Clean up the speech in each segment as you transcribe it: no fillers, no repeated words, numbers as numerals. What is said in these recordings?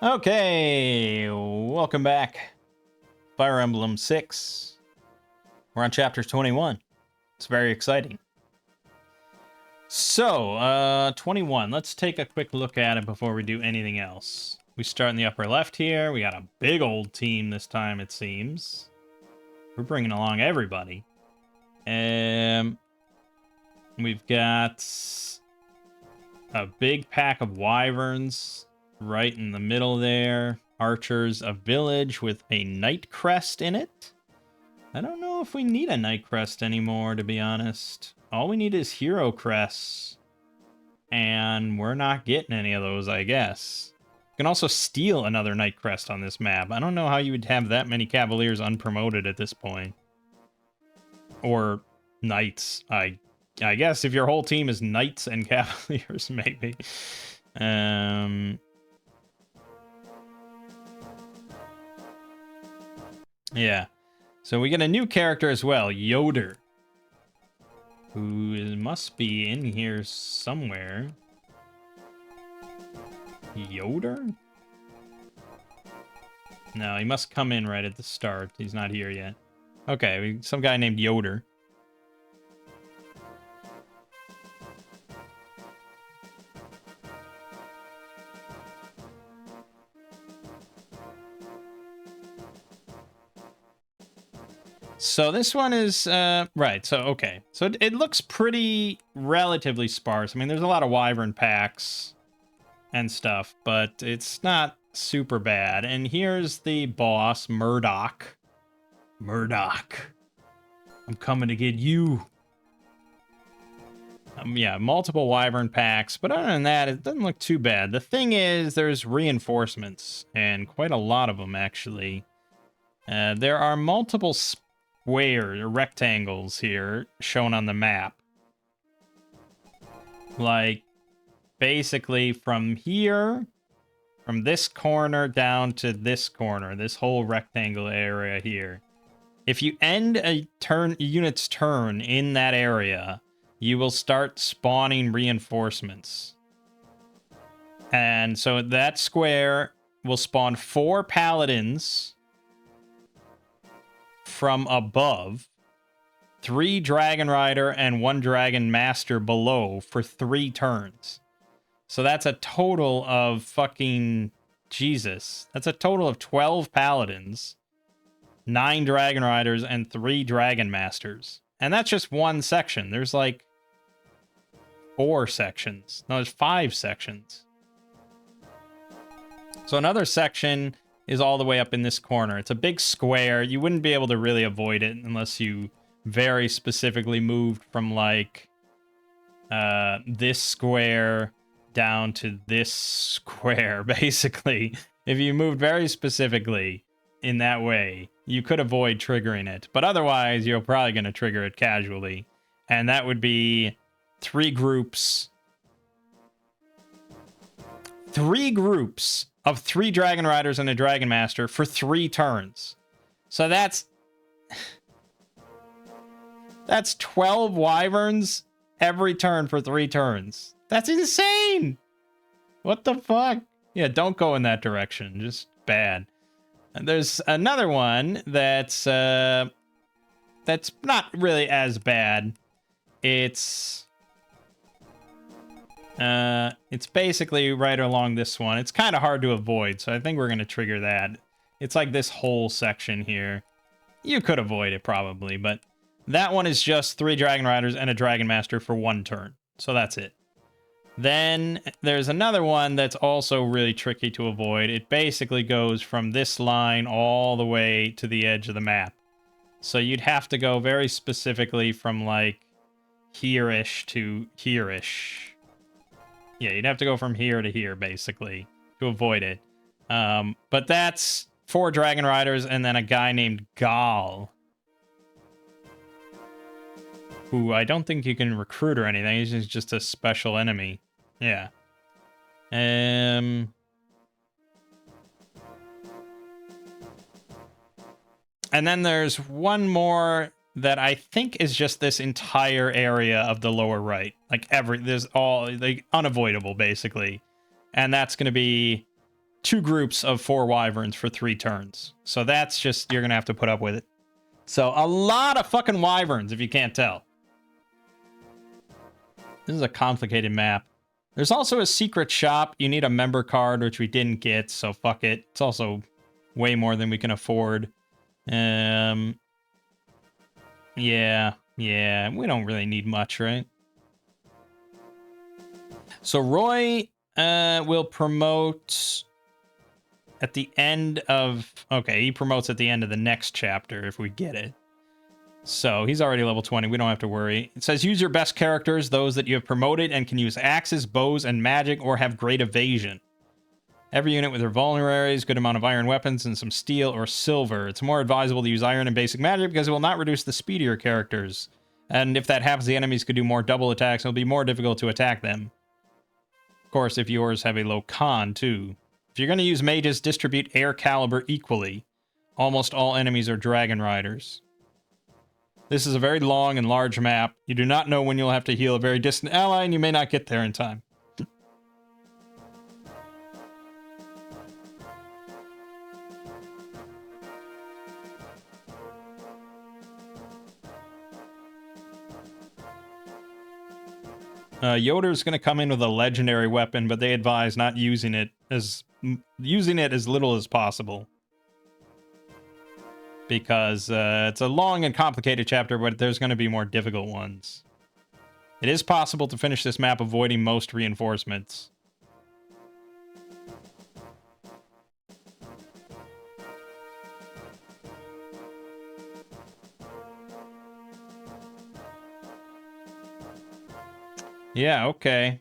Okay, welcome back. Fire Emblem 6. We're on chapter 21. It's very exciting. So, 21. Let's take a quick look at it before we do anything else. We start in the upper left here. We got a big old team this time, it seems. We're bringing along everybody. We've got a big pack of wyverns right in the middle there. Archers, a village with a night crest in it. I don't know if we need a night crest anymore, to be honest. All we need is hero crests. And we're not getting any of those, I guess. You can also steal another night crest on this map. I don't know how you would have that many cavaliers unpromoted at this point. Or knights. I guess if your whole team is knights and cavaliers, maybe. Yeah. So we get a new character as well, Yoder. Who must be in here somewhere. Yoder? No, he must come in right at the start. He's not here yet. Okay, some guy named Yoder. So this one is, right, so, okay. So it looks pretty relatively sparse. I mean, there's a lot of wyvern packs and stuff, but it's not super bad. And here's the boss, Murdoch. Murdoch. I'm coming to get you. Yeah, multiple wyvern packs, but other than that, it doesn't look too bad. The thing is, there's reinforcements, and quite a lot of them, actually. There are multiple square rectangles here shown on the map. Like, basically from here, from this corner down to this corner, this whole rectangle area here. If you end a unit's turn in that area, you will start spawning reinforcements. And so that square will spawn 4 paladins from above, 3 Dragon Rider, and 1 Dragon Master below for 3 turns. So that's a total of fucking Jesus. That's a total of 12 paladins, 9 Dragon Riders, and 3 Dragon Masters. And that's just one section. There's like 4 sections. No, there's 5 sections. So another section is all the way up in this corner. It's a big square. You wouldn't be able to really avoid it unless you very specifically moved from like this square down to this square, basically. If you moved very specifically in that way, you could avoid triggering it. But otherwise, you're probably going to trigger it casually. And that would be 3 groups. 3 groups of 3 Dragon Riders and a Dragon Master for 3 turns. So that's 12 wyverns every turn for 3 turns. That's insane. What the fuck? Yeah, don't go in that direction. Just bad. And there's another one that's not really as bad. It's basically right along this one. It's kind of hard to avoid, so I think we're going to trigger that. It's like this whole section here. You could avoid it probably, but that one is just 3 Dragon Riders and a Dragon Master for 1 turn. So that's it. Then there's another one that's also really tricky to avoid. It basically goes from this line all the way to the edge of the map. So you'd have to go very specifically from like here-ish to here-ish. Yeah, you'd have to go from here to here, basically, to avoid it. But that's 4 Dragon Riders and then a guy named Gal, who I don't think you can recruit or anything. He's just a special enemy. Yeah. And then there's one more that I think is just this entire area of the lower right. Like there's all like unavoidable basically. And that's going to be 2 groups of 4 wyverns for 3 turns. So that's just, you're going to have to put up with it. So a lot of fucking wyverns, if you can't tell. This is a complicated map. There's also a secret shop. You need a member card, which we didn't get, so fuck it. It's also way more than we can afford. Yeah, we don't really need much, right? So Roy will promote at the end of... Okay, he promotes at the end of the next chapter if we get it. So he's already level 20. We don't have to worry. It says use your best characters, those that you have promoted, and can use axes, bows, and magic, or have great evasion. Every unit with their vulneraries, good amount of iron weapons, and some steel or silver. It's more advisable to use iron and basic magic because it will not reduce the speed of your characters. And if that happens, the enemies could do more double attacks, and it'll be more difficult to attack them. Of course, if yours have a low con, too. If you're going to use mages, distribute air caliber equally. Almost all enemies are dragon riders. This is a very long and large map. You do not know when you'll have to heal a very distant ally, and you may not get there in time. Yoder's going to come in with a legendary weapon, but they advise not using it as little as possible. Because it's a long and complicated chapter, but there's going to be more difficult ones. It is possible to finish this map avoiding most reinforcements. Yeah, okay.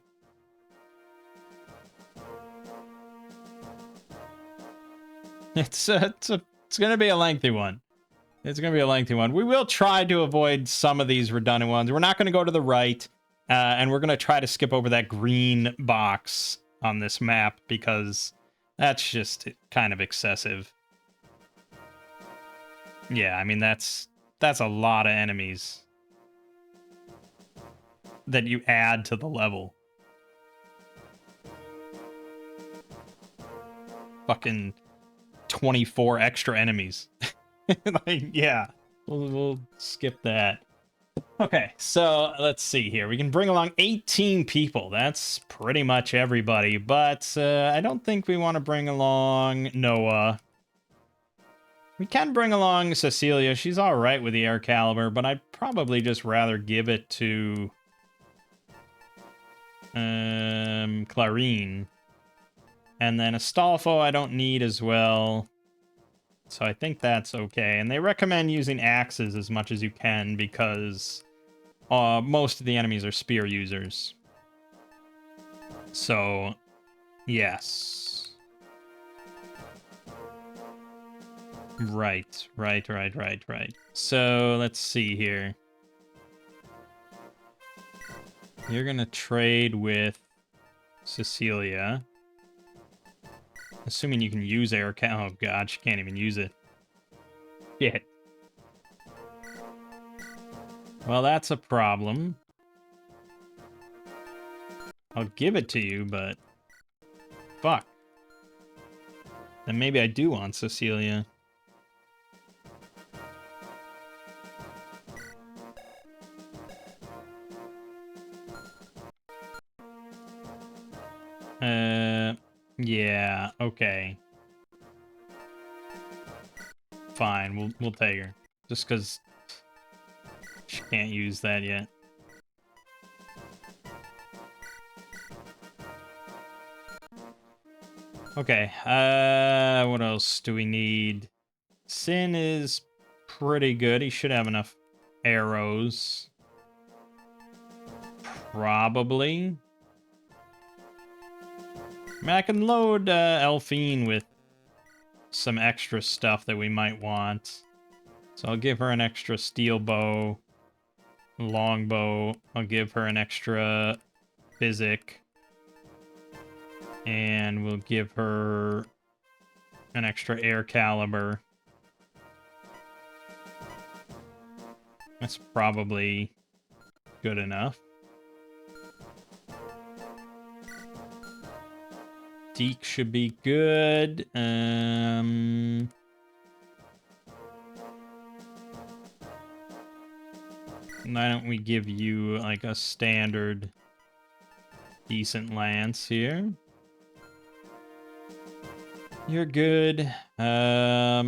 It's going to be a lengthy one. It's going to be a lengthy one. We will try to avoid some of these redundant ones. We're not going to go to the right, and we're going to try to skip over that green box on this map because that's just kind of excessive. Yeah, I mean, that's a lot of enemies that you add to the level. Fucking 24 extra enemies. Like, yeah, we'll skip that. Okay, so let's see here. We can bring along 18 people. That's pretty much everybody, but I don't think we want to bring along Noah. We can bring along Cecilia. She's all right with the air caliber, but I'd probably just rather give it to Clarine. And then Astolfo I don't need as well. So I think that's okay. And they recommend using axes as much as you can because most of the enemies are spear users. So, yes. Right. So, let's see here. You're gonna trade with Cecilia. Assuming you can use air oh god, she can't even use it. Shit. Well, that's a problem. I'll give it to you, but... Fuck. Then maybe I do want Cecilia. Yeah, okay. Fine, we'll take her. Just because she can't use that yet. Okay, what else do we need? Sin is pretty good. He should have enough arrows. Probably. I mean, I can load Elfine with some extra stuff that we might want. So I'll give her an extra steel bow, longbow. I'll give her an extra physic. And we'll give her an extra air caliber. That's probably good enough. Deke should be good. Why don't we give you like a standard decent lance here? You're good. Yeah,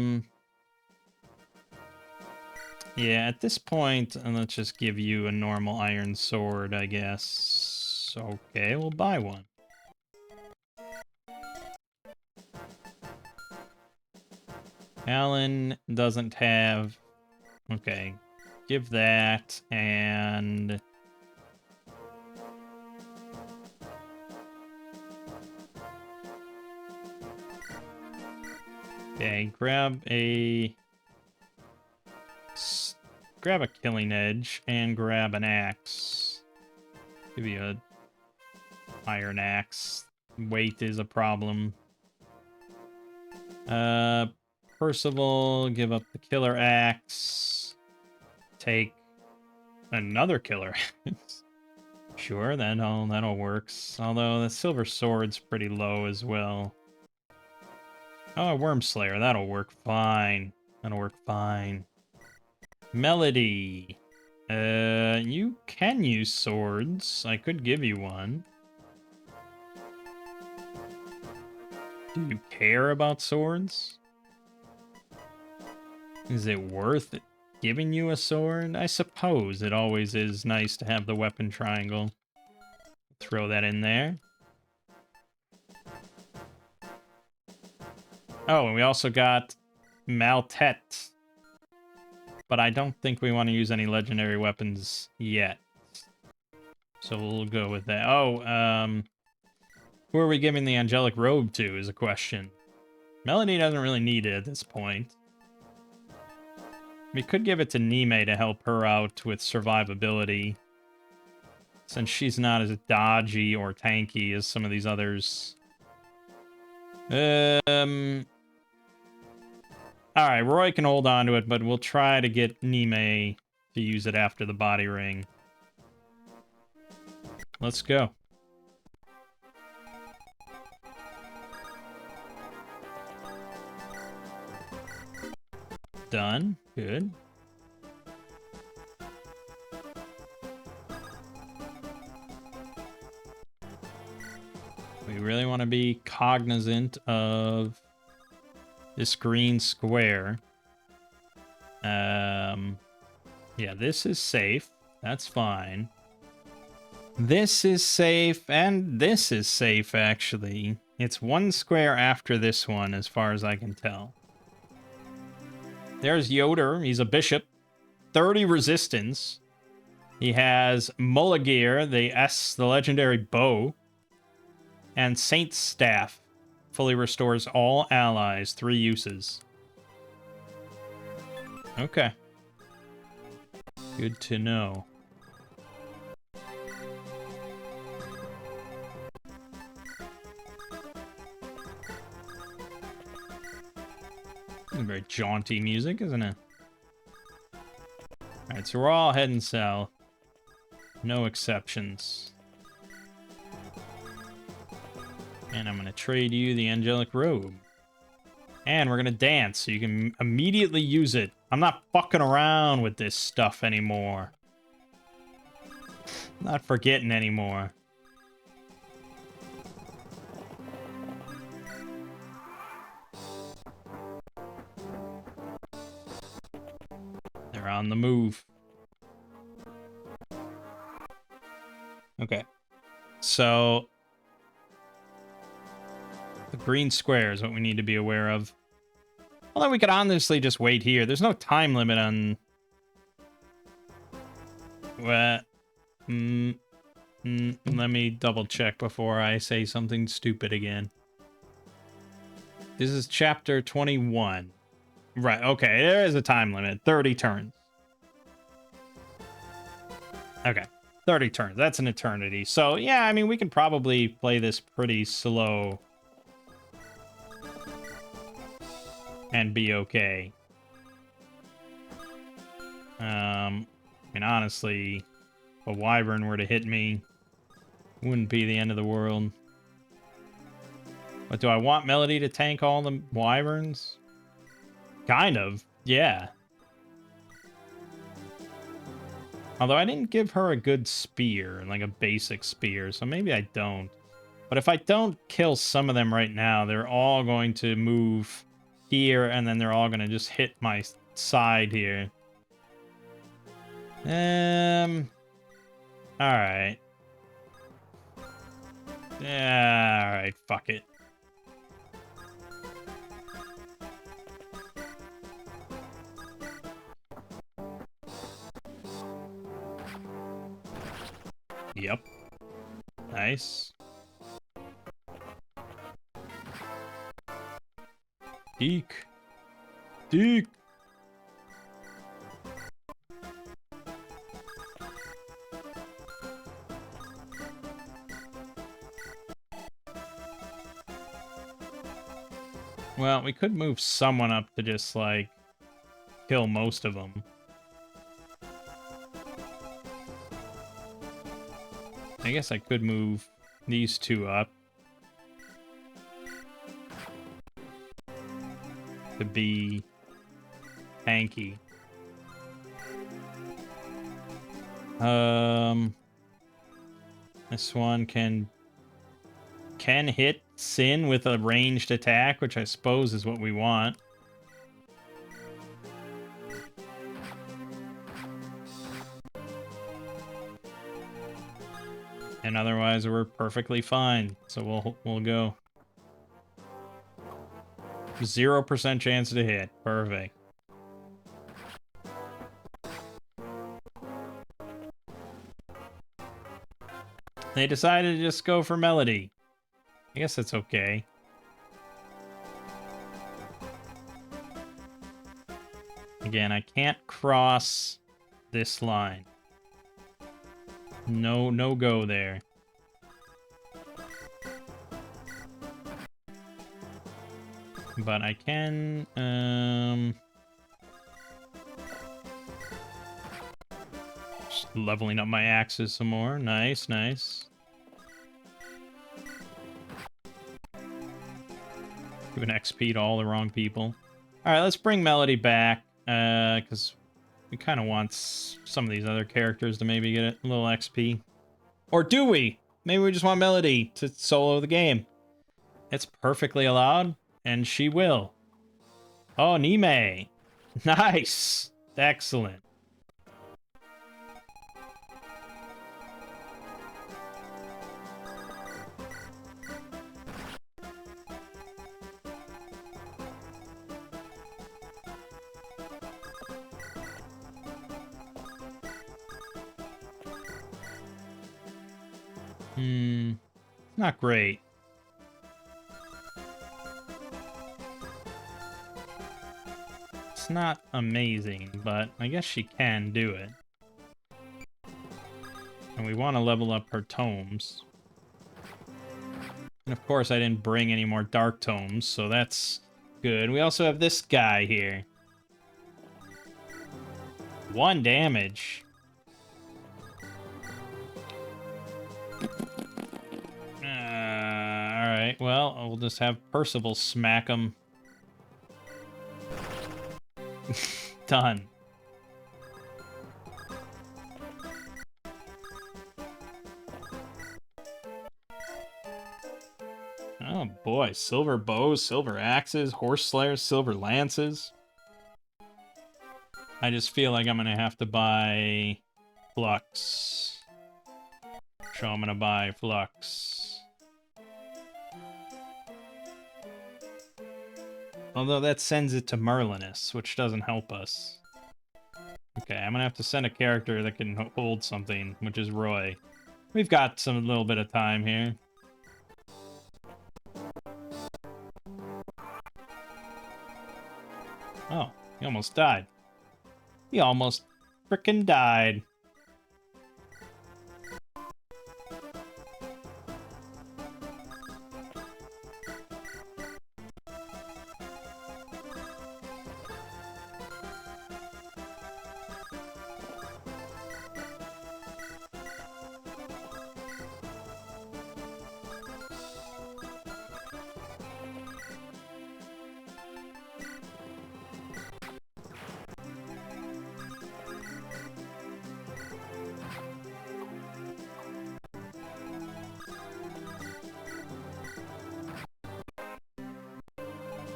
at this point, let's just give you a normal iron sword, I guess. Okay, we'll buy one. Alan doesn't have... Okay, give that, and... Okay, grab a killing edge and grab an axe. Give you a iron axe. Weight is a problem. Percival, give up the killer axe. Take another killer axe. Sure, that'll works. Although the silver sword's pretty low as well. Oh, a worm slayer, that'll work fine. That'll work fine. Melody. You can use swords. I could give you one. Do you care about swords? Is it worth giving you a sword? I suppose it always is nice to have the weapon triangle. Throw that in there. Oh, and we also got Maltet. But I don't think we want to use any legendary weapons yet. So we'll go with that. Oh, who are we giving the angelic robe to is a question. Melody doesn't really need it at this point. We could give it to Nime to help her out with survivability. Since she's not as dodgy or tanky as some of these others. Alright, Roy can hold on to it, but we'll try to get Nime to use it after the body ring. Let's go. Done. Good. We really want to be cognizant of this green square. Yeah, this is safe. That's fine. This is safe, and this is safe, actually. It's one square after this one, as far as I can tell. There's Yoder. He's a bishop. 30 resistance. He has Mulligir, the legendary bow. And Saint's Staff. Fully restores all allies. 3 uses. Okay. Good to know. Very jaunty music, isn't it? Alright, so we're all heading south. No exceptions. And I'm gonna trade you the angelic robe. And we're gonna dance, so you can immediately use it. I'm not fucking around with this stuff anymore. I'm not forgetting anymore. They're on the move. Okay. So the green square is what we need to be aware of. Although we could honestly just wait here. There's no time limit on... What? Let me double check before I say something stupid again. This is chapter 21. Right, okay, there is a time limit. 30 turns. Okay, 30 turns. That's an eternity. So, yeah, I mean, we can probably play this pretty slow. And be okay. I mean, honestly, if a wyvern were to hit me, wouldn't be the end of the world. But do I want Melody to tank all the wyverns? Kind of, yeah. Although I didn't give her a good spear, like a basic spear, so maybe I don't. But if I don't kill some of them right now, they're all going to move here, and then they're all going to just hit my side here. Alright. Yeah, alright, fuck it. Yep. Nice. Deke. Deke. Well, we could move someone up to just, like, kill most of them. I guess I could move these two up to be tanky. This one can hit Sin with a ranged attack, which I suppose is what we want. And otherwise, we're perfectly fine. So we'll go. 0% chance to hit. Perfect. They decided to just go for Melody. I guess that's okay. Again, I can't cross this line. No go there. But I can, just leveling up my axes some more. Nice, nice. Giving XP to all the wrong people. Alright, let's bring Melody back, because we kind of want some of these other characters to maybe get a little XP. Or do we? Maybe we just want Melody to solo the game. It's perfectly allowed, and she will. Oh, Nime. Nice. Excellent. Not great. It's not amazing, but I guess she can do it. And we want to level up her tomes. And of course I didn't bring any more dark tomes, so that's good. We also have this guy here. 1 damage. Alright, well, we'll just have Percival smack him. Done. Oh boy, silver bows, silver axes, horse slayers, silver lances. I just feel like I'm gonna have to buy Flux. So I'm gonna buy Flux. Although that sends it to Merlinus, which doesn't help us. Okay, I'm gonna have to send a character that can hold something, which is Roy. We've got some little bit of time here. Oh, he almost died. He almost frickin' died.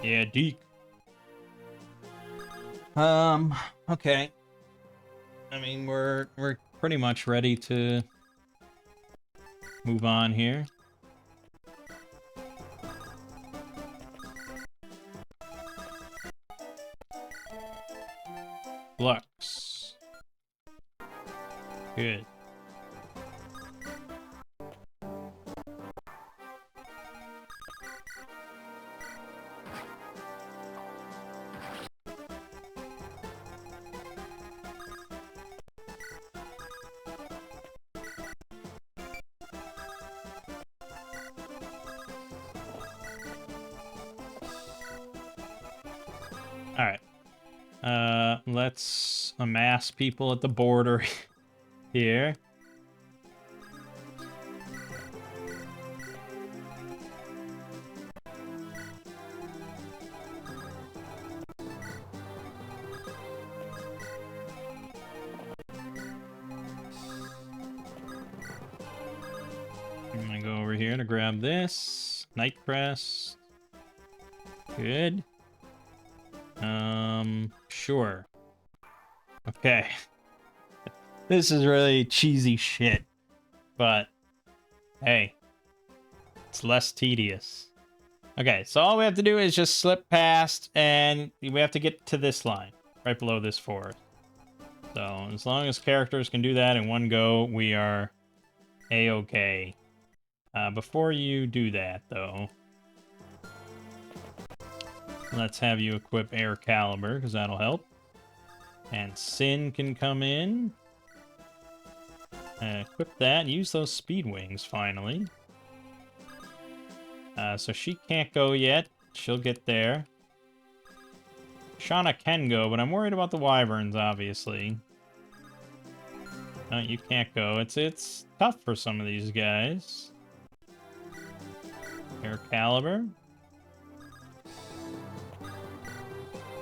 Yeah, Deke. Okay. I mean, we're pretty much ready to move on here. Flux. Good. All right. Let's amass people at the border here. I'm gonna go over here to grab this. Night Crest. Good. Sure. Okay. This is really cheesy shit. But, hey. It's less tedious. Okay, so all we have to do is just slip past, and we have to get to this line. Right below this forest. So, as long as characters can do that in one go, we are A-okay. Before you do that, though, let's have you equip Air Caliber, because that'll help. And Sin can come in. Equip that. Use those speed wings, finally. So she can't go yet. She'll get there. Shauna can go, but I'm worried about the wyverns, obviously. No, you can't go. It's tough for some of these guys. Air Caliber.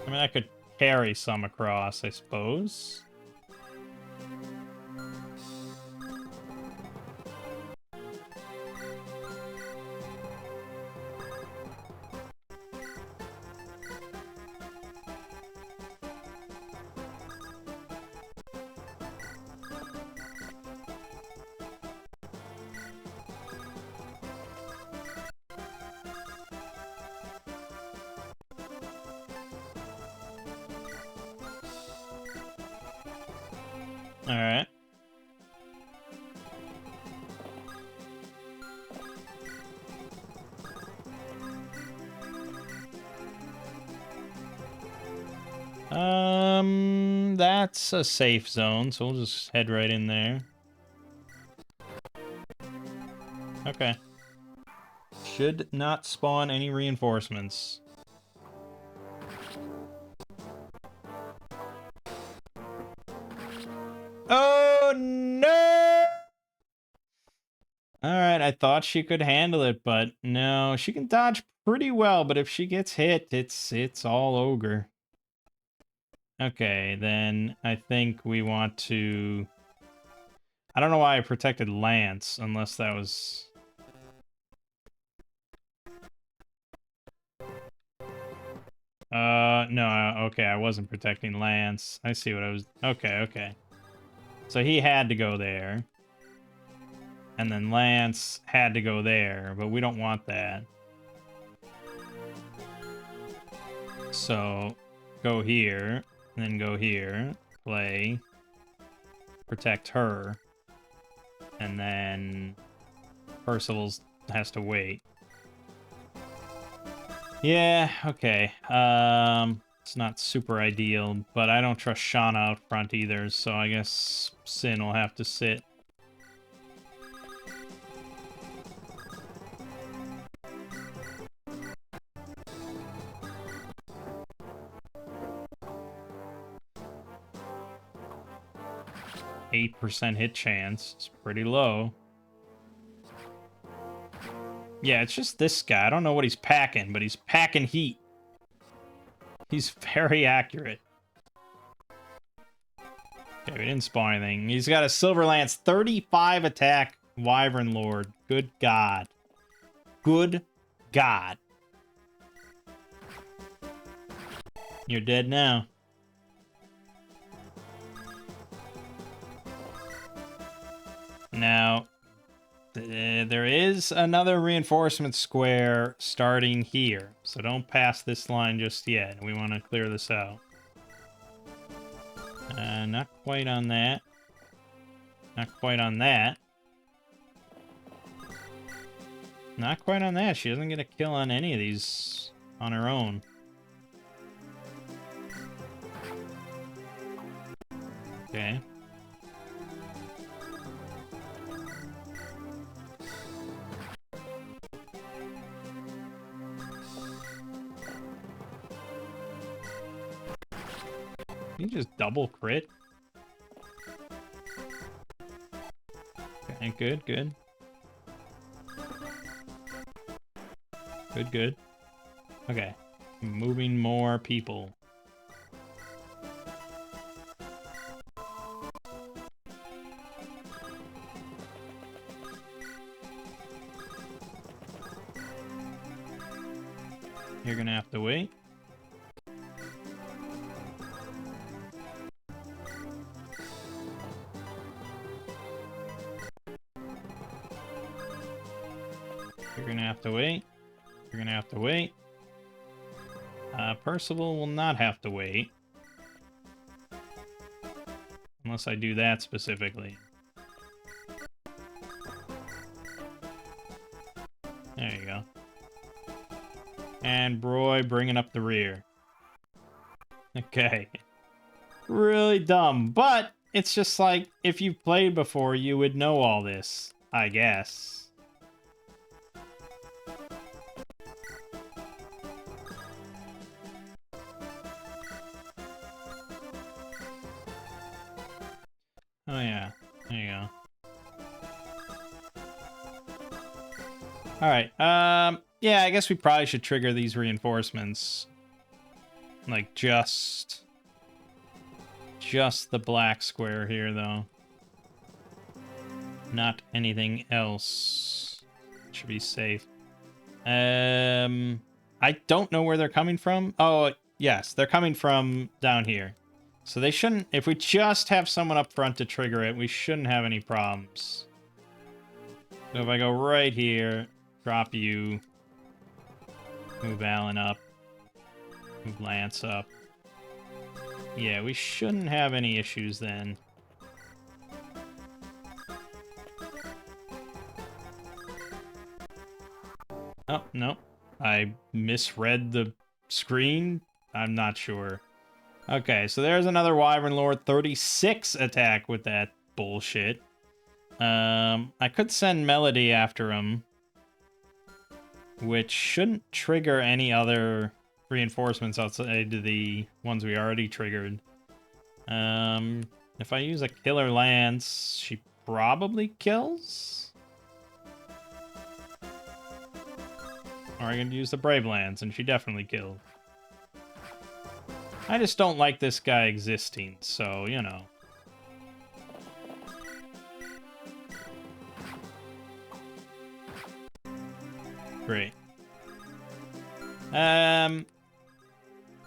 I mean, I could carry some across, I suppose. Alright. That's a safe zone, so we'll just head right in there. Okay. Should not spawn any reinforcements. Oh, no! Alright, I thought she could handle it, but no. She can dodge pretty well, but if she gets hit, it's all ogre. Okay, then I think we want to... I don't know why I protected Lance, unless that was... No, okay, I wasn't protecting Lance. I see what I was... Okay. So he had to go there. And then Lance had to go there, but we don't want that. So, go here, and then go here, play, protect her, and then Percival's has to wait. Yeah, okay. It's not super ideal, but I don't trust Shauna out front either, so I guess Sin will have to sit. %8 hit chance. It's pretty low. Yeah, it's just this guy. I don't know what he's packing, but he's packing heat. He's very accurate. Okay, we didn't spawn anything. He's got a Silver Lance, 35 attack, Wyvern Lord. Good God. Good God. You're dead now. Now, there is another reinforcement square starting here, so don't pass this line just yet. We want to clear this out. Not quite on that. Not quite on that. Not quite on that. She doesn't get a kill on any of these on her own. Okay. You just double crit. Okay, good, good. Good, good. Okay. Moving more people. You're gonna have to wait. You're gonna have to wait. You're gonna have to wait. Percival will not have to wait. Unless I do that specifically. There you go. And Broy bringing up the rear. Okay. Really dumb, but it's just like, if you've played before, you would know all this, I guess. Oh yeah, there you go. Alright, yeah, I guess we probably should trigger these reinforcements. Like, just the black square here, though. Not anything else. Should be safe. I don't know where they're coming from. Oh, yes, they're coming from down here. So they shouldn't... If we just have someone up front to trigger it, we shouldn't have any problems. So if I go right here, drop you, move Alan up, move Lance up. Yeah, we shouldn't have any issues then. Oh, no. I misread the screen? I'm not sure. Okay, so there's another Wyvern Lord 36 attack with that bullshit. I could send Melody after him, which shouldn't trigger any other reinforcements outside of the ones we already triggered. If I use a Killer Lance, she probably kills? Or I can use the Brave Lance, and she definitely killed. I just don't like this guy existing, so, you know. Great.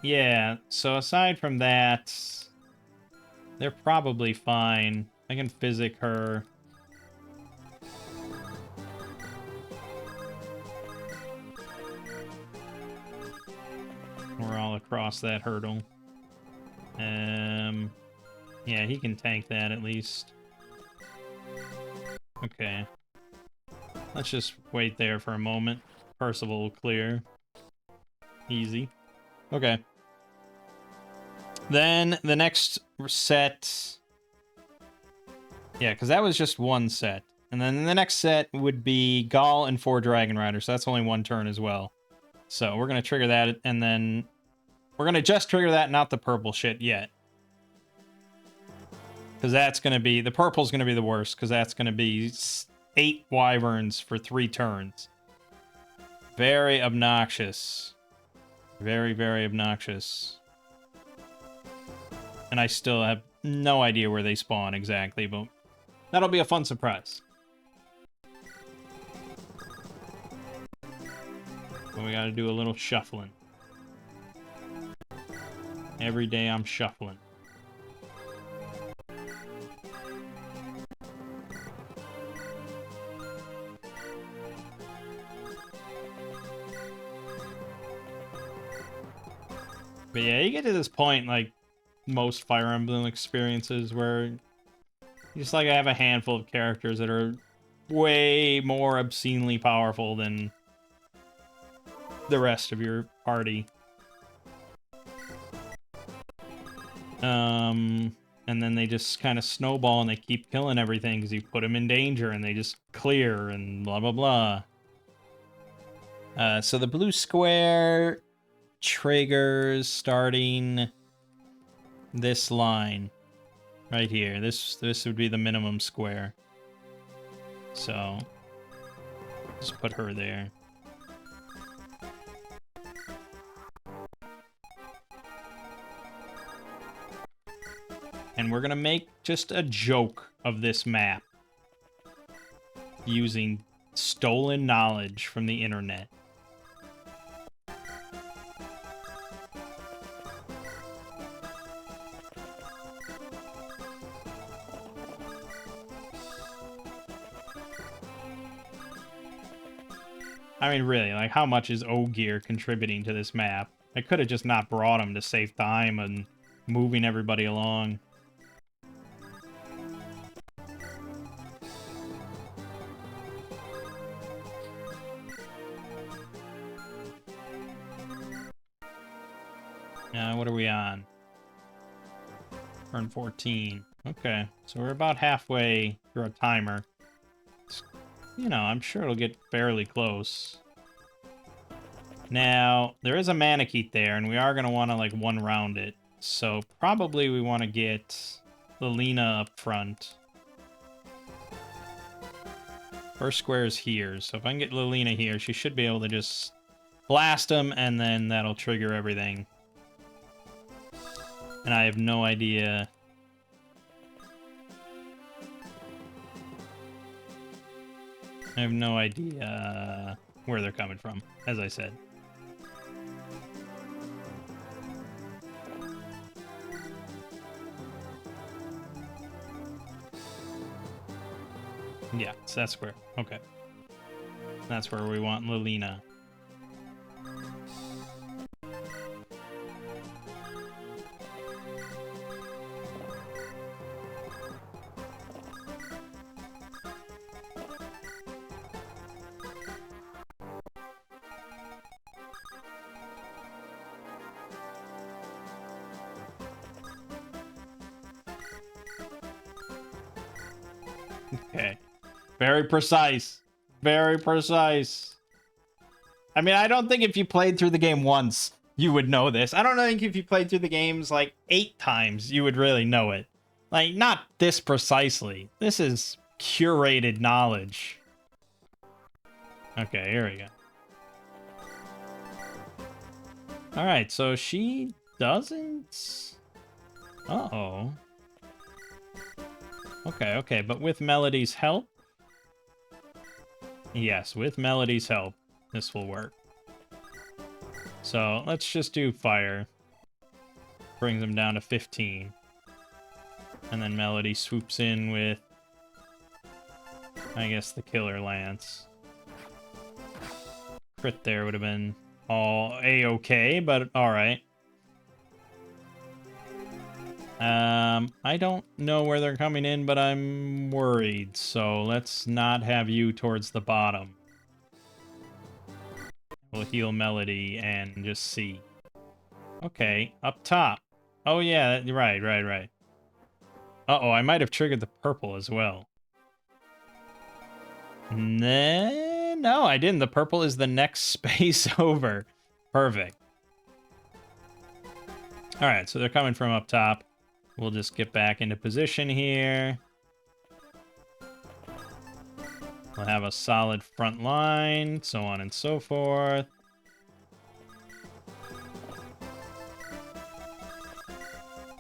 Yeah, so aside from that, they're probably fine. I can physic her. We're all across that hurdle. Yeah, he can tank that at least. Okay. Let's just wait there for a moment. Percival will clear. Easy. Okay. Then the next set... Yeah, because that was just one set. And then the next set would be Gaul and 4 Dragon Riders, so that's only one turn as well. So we're going to trigger that, and then... We're going to just trigger that, not the purple shit yet. Because that's going to be... The purple's going to be the worst, because that's going to be 8 Wyverns for 3 turns. Very obnoxious. Very, very obnoxious. And I still have no idea where they spawn exactly, but that'll be a fun surprise. But we gotta do a little shuffling. Every day I'm shuffling. But yeah, you get to this point, like most Fire Emblem experiences, where you just like have a handful of characters that are way more obscenely powerful than the rest of your party. And then they just kind of snowball and they keep killing everything because you put them in danger and they just clear and blah, blah, blah. So the blue square triggers starting this line right here. This would be the minimum square. So just put her there. And we're gonna make just a joke of this map using stolen knowledge from the internet. I mean, really, like, how much is Ogear contributing to this map? I could have just not brought him to save time and moving everybody along. What are we on? Turn 14. Okay, so we're about halfway through our timer. You know, I'm sure it'll get fairly close. Now, there is a Manakete there, and we are going to want to, like, one-round it. So probably we want to get Lilina up front. First square is here, so if I can get Lilina here, she should be able to just blast him, and then that'll trigger everything. And I have no idea... I have no idea where they're coming from, as I said. Yeah, so that's where. Okay. That's where we want Lilina. Okay. Very precise. Very precise. I mean, I don't think if you played through the game once, you would know this. I don't think if you played through the games like 8 times, you would really know it. Like, not this precisely. This is curated knowledge. Okay, here we go. Alright, so she doesn't... Uh-oh. Okay, but with Melody's help? Yes, with Melody's help, this will work. So, let's just do fire. Brings them down to 15. And then Melody swoops in with, I guess, the Killer Lance. Crit there would have been all A-okay, but alright. I don't know where they're coming in, but I'm worried, so let's not have you towards the bottom. We'll heal Melody and just see. Okay, up top. Oh yeah, right. Uh-oh, I might have triggered the purple as well. No, I didn't. The purple is the next space over. Perfect. Alright, so they're coming from up top. We'll just get back into position here. We'll have a solid front line, so on and so forth.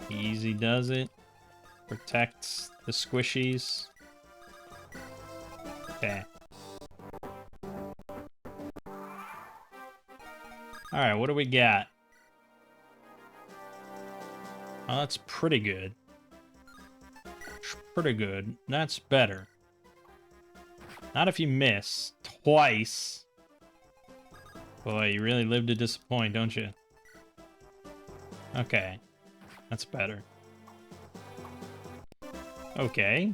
Easy does it. Protects the squishies. Okay. Alright, what do we got? Oh, that's pretty good. Pretty good. That's better. Not if you miss twice. Boy, you really live to disappoint, don't you? Okay. That's better. Okay.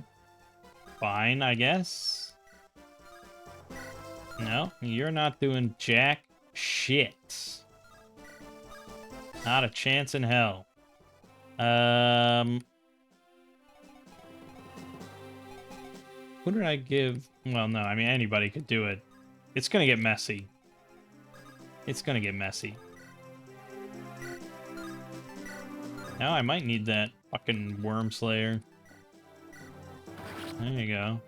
Fine, I guess. No, you're not doing jack shit. Not a chance in hell. Who did I give? Well, no, I mean, anybody could do it. It's gonna get messy. It's gonna get messy. Now I might need that fucking Worm Slayer. There you go.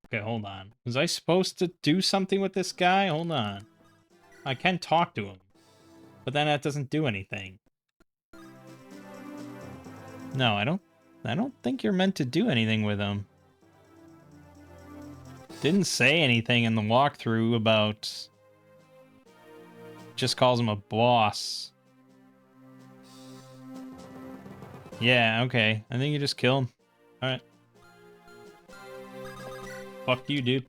Okay, hold on. Was I supposed to do something with this guy? Hold on. I can talk to him. But then that doesn't do anything. No, I don't think you're meant to do anything with him. Didn't say anything in the walkthrough about... Just calls him a boss. Yeah, okay. I think you just kill him. Alright. Fuck you, dude.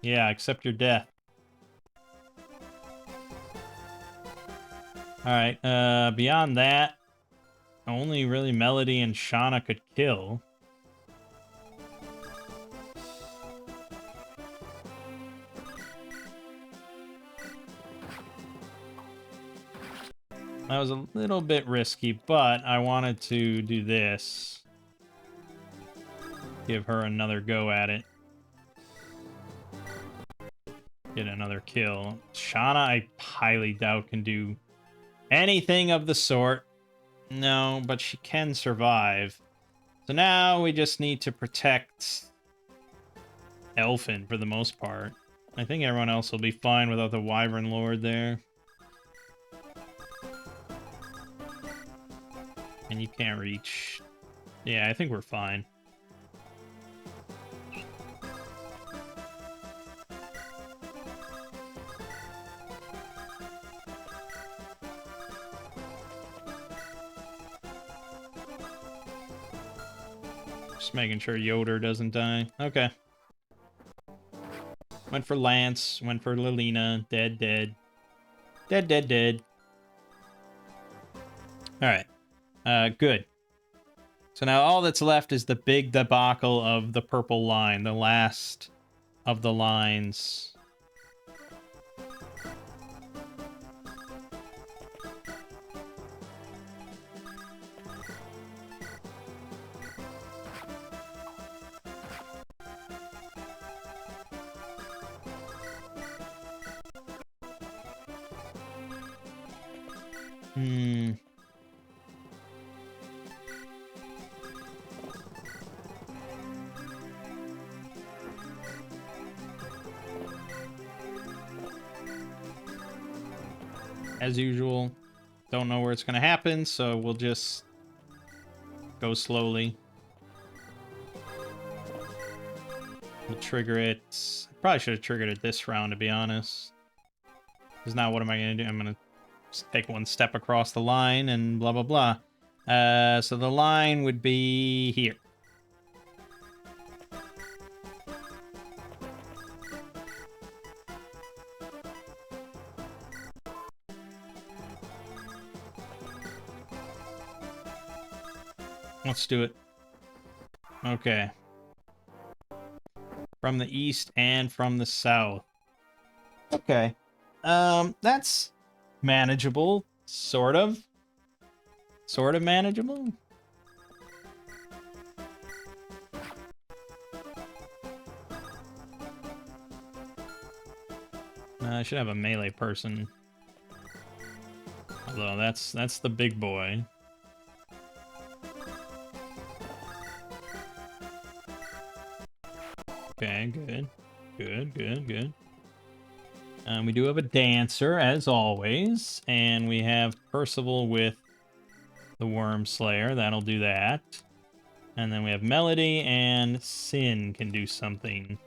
Yeah, accept your death. Alright, beyond that, only really Melody and Shauna could kill. That was a little bit risky, but I wanted to do this. Give her another go at it. Get another kill. Shauna, I highly doubt can do anything of the sort. No, but she can survive. So now we just need to protect Elfin for the most part. I think everyone else will be fine without the Wyvern Lord there. And you can't reach. Yeah, I think we're fine. Just making sure Yoder doesn't die. Okay. Went for Lance, went for Lilina. Dead, dead. Dead, dead, dead. Alright. Good. So now all that's left is the big debacle of the purple line, the last of the lines. As usual, don't know where it's going to happen, so we'll just go slowly. We'll trigger it. Probably should have triggered it this round, to be honest. Because now what am I going to do? I'm going to take one step across the line and blah, blah, blah. So the line would be here. Let's do it. Okay. From the east and from the south. Okay. That's manageable. Sort of. Sort of manageable. I should have a melee person. Although that's the big boy. Okay, good. Good, good, good. We do have a dancer, as always. And we have Percival with the Worm Slayer. That'll do that. And then we have Melody and Sin can do something.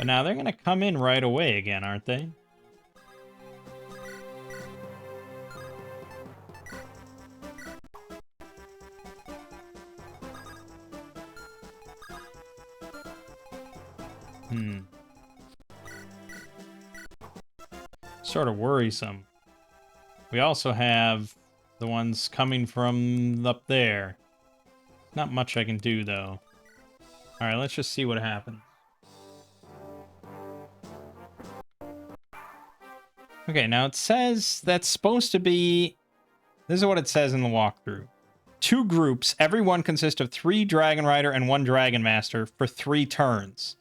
But now they're going to come in right away again, aren't they? Sort of worrisome. We also have the ones coming from up there. Not much I can do, though. Alright, let's just see what happens. Okay, now it says that's supposed to be... This is what it says in the walkthrough. 2 groups, every one consists of 3 Dragon Rider and 1 Dragon Master for 3 turns.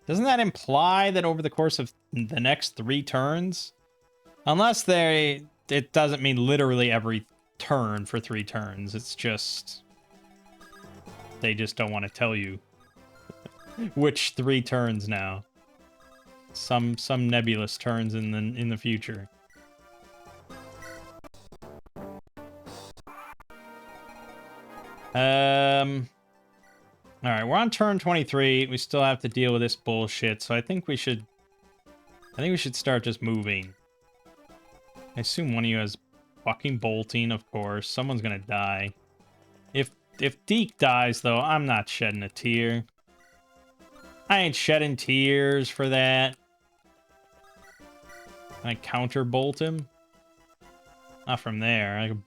Doesn't that imply that over the course of the next 3 turns? Unless it doesn't mean literally every turn for 3 turns. It's just... They just don't want to tell you which 3 turns now. Some nebulous turns in the future. Alright, we're on turn 23. We still have to deal with this bullshit, so I think we should start just moving. I assume one of you has fucking bolting, of course. Someone's gonna die. If Deke dies, though, I'm not shedding a tear. I ain't shedding tears for that. Can I counter bolt him? Not from there. I could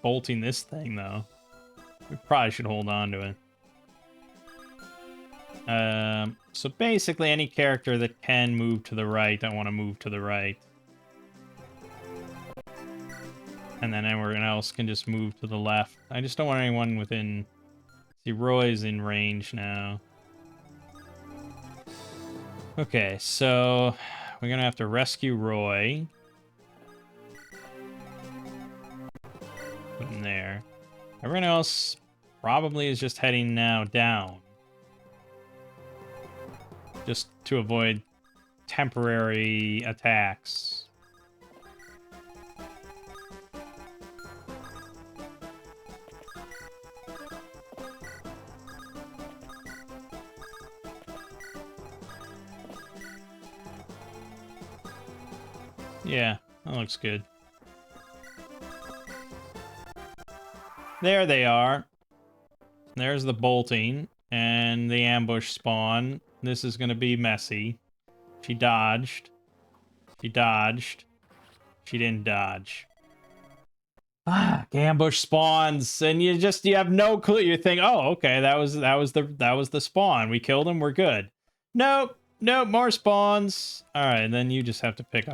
bolting this thing, though. We probably should hold on to it. So basically any character that can move to the right, I want to move to the right. And then everyone else can just move to the left. I just don't want anyone within... See, Roy's in range now. Okay, so... We're gonna have to rescue Roy. Put him there. Everyone else probably is just heading now down. Just to avoid temporary attacks. Yeah, that looks good. There they are. There's the bolting and the ambush spawn. This is going to be messy. She dodged. She dodged. She didn't dodge. Ah, ambush spawns, and you have no clue. You think, oh, okay, that was the spawn. We killed him. We're good. Nope, nope, more spawns. All right, then you just have to pick her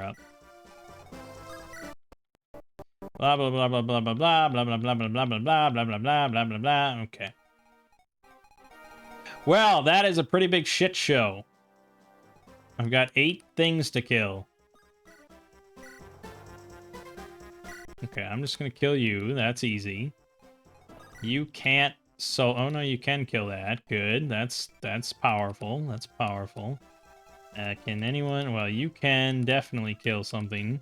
up. Blah blah blah blah blah blah blah blah blah blah blah blah blah blah blah blah blah blah blah blah. Okay. Well, that is a pretty big shit show. I've got 8 things to kill. Okay, I'm just gonna kill you. That's easy. You can't. So, oh no, you can kill that. Good. That's powerful. That's powerful. Can anyone? Well, you can definitely kill something.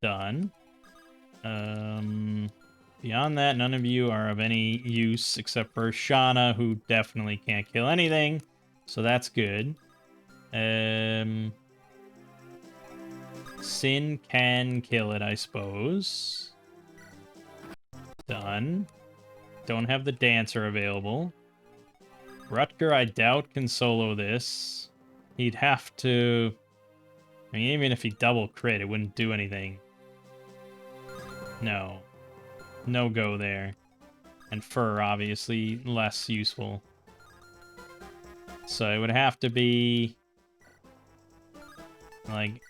Done. Beyond that, none of you are of any use except for Shauna, who definitely can't kill anything. So that's good. Sin can kill it, I suppose. Done. Don't have the dancer available. Rutger, I doubt, can solo this. He'd have to... I mean, even if he double crit, it wouldn't do anything. No. No go there. And Fur, obviously, less useful. So it would have to be... like...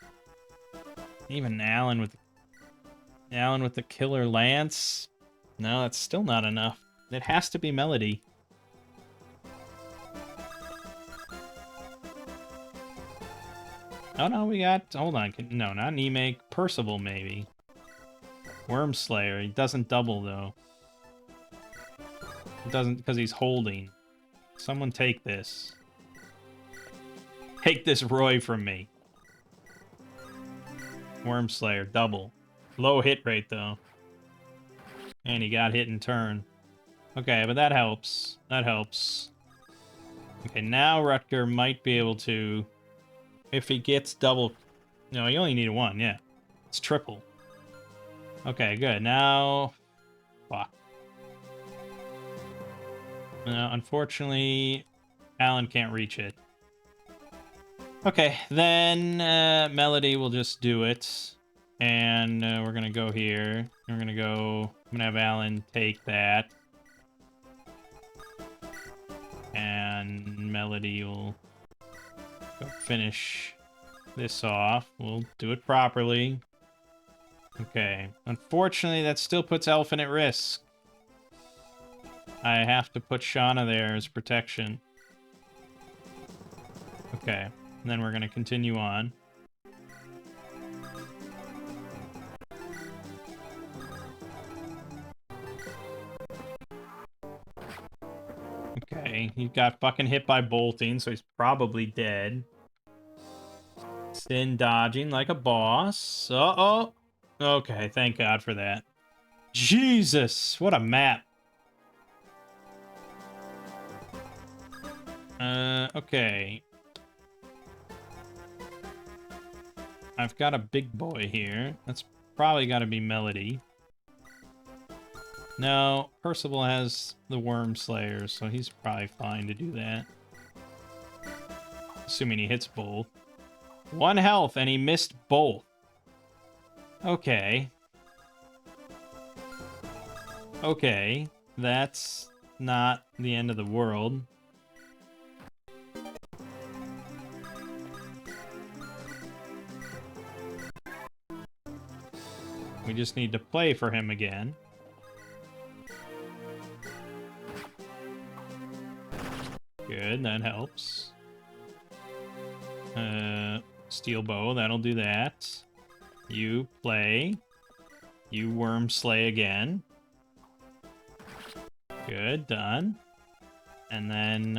even Alan with the killer lance? No, that's still not enough. It has to be Melody. Oh no, we got... hold on. No, not Nemake. Percival, maybe. Wormslayer. He doesn't double, though. It doesn't, because he's holding. Someone take this. Take this Roy from me. Wormslayer, double. Low hit rate, though. And he got hit in turn. Okay, but that helps. That helps. Okay, now Rutger might be able to... If he gets double... No, you only need one, yeah. It's triple. Okay, good. Now... Fuck. Unfortunately, Alan can't reach it. Okay, then Melody will just do it. And we're going to go here. We're going to go... I'm going to have Alan take that. And Melody will go finish this off. We'll do it properly. Okay. Unfortunately, that still puts Elfin at risk. I have to put Shauna there as protection. Okay. And then we're going to continue on. Okay. He got fucking hit by bolting, so he's probably dead. Sin dodging like a boss. Uh-oh. Okay, thank God for that. Jesus, what a map. Okay. I've got a big boy here. That's probably got to be Melody. No, Percival has the Worm Slayer, so he's probably fine to do that. Assuming he hits both. 1 health, and he missed both. Okay. Okay, that's not the end of the world. We just need to play for him again. Good, that helps. Steel bow, that'll do that. You play. You worm slay again. Good, done. And then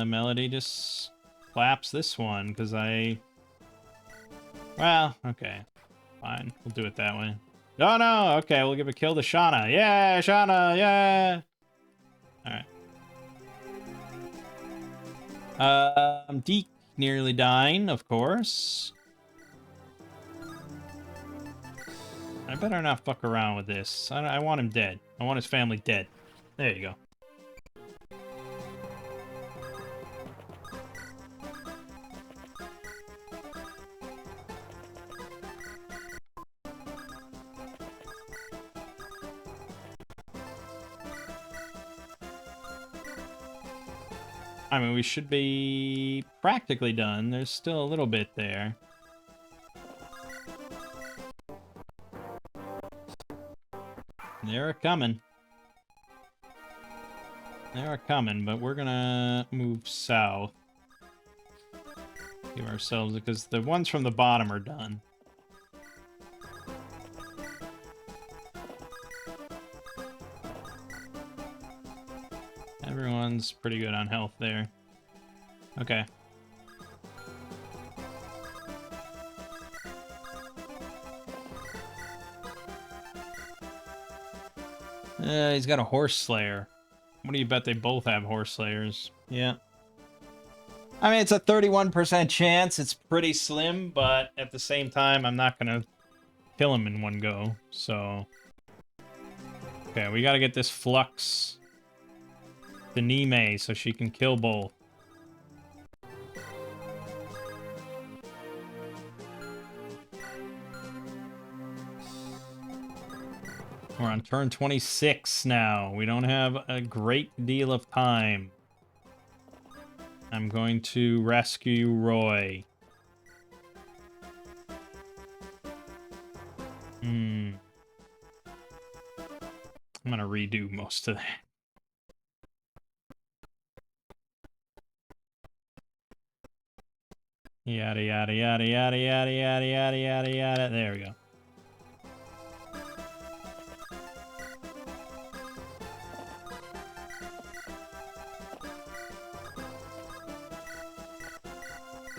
Melody just claps this one, because I... Well, okay. Fine, we'll do it that way. Oh no, okay, we'll give a kill to Shauna. Yeah, Shauna, yeah! Alright. Deke nearly dying, of course. I better not fuck around with this. I want him dead. I want his family dead. There you go. I mean, we should be practically done. There's still a little bit there. They're coming. They're coming, but we're gonna move south. Give ourselves, because the ones from the bottom are done. Everyone's pretty good on health there. Okay. He's got a horse slayer. What do you bet they both have horse slayers? Yeah. I mean, it's a 31% chance. It's pretty slim, but at the same time, I'm not gonna kill him in one go, so... Okay, we gotta get this Flux to Nime so she can kill both. We're on turn 26 now. We don't have a great deal of time. I'm going to rescue Roy. I'm gonna redo most of that. Yada, yada, yada, yada, yada, yada, yada, yada, yada. There we go.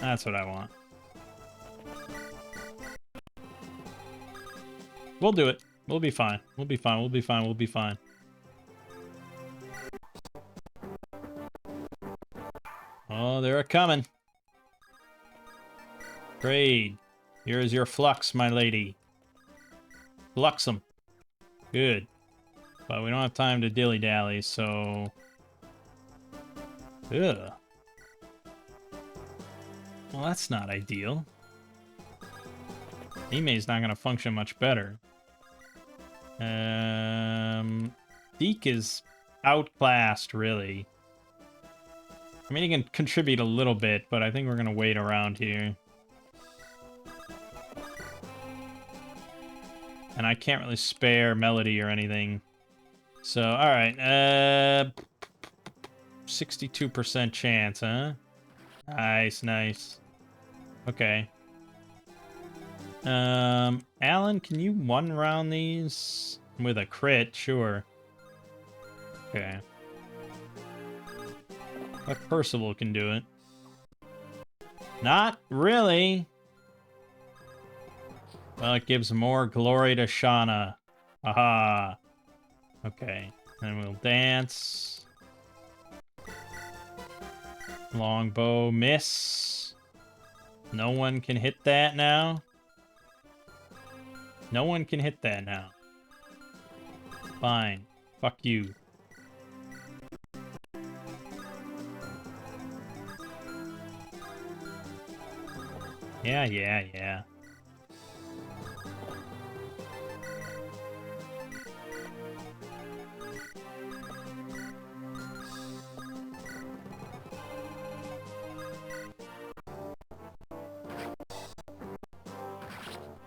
That's what I want. We'll do it. We'll be fine. We'll be fine. We'll be fine. We'll be fine. Oh, they're a-coming. Trade. Here is your flux, my lady. Flux them. Good. But we don't have time to dilly-dally, so... Ugh. Well, that's not ideal. Nime's not going to function much better. Deke is outclassed, really. I mean, he can contribute a little bit, but I think we're going to wait around here. And I can't really spare Melody or anything. So, alright. 62% chance, huh? Nice, nice. Okay. Alan, can you one-round these? With a crit, sure. Okay. But Percival can do it. Not really. Well, it gives more glory to Shauna. Aha. Okay. Then we'll dance. Longbow miss. No one can hit that now. No one can hit that now. Fine. Fuck you. Yeah.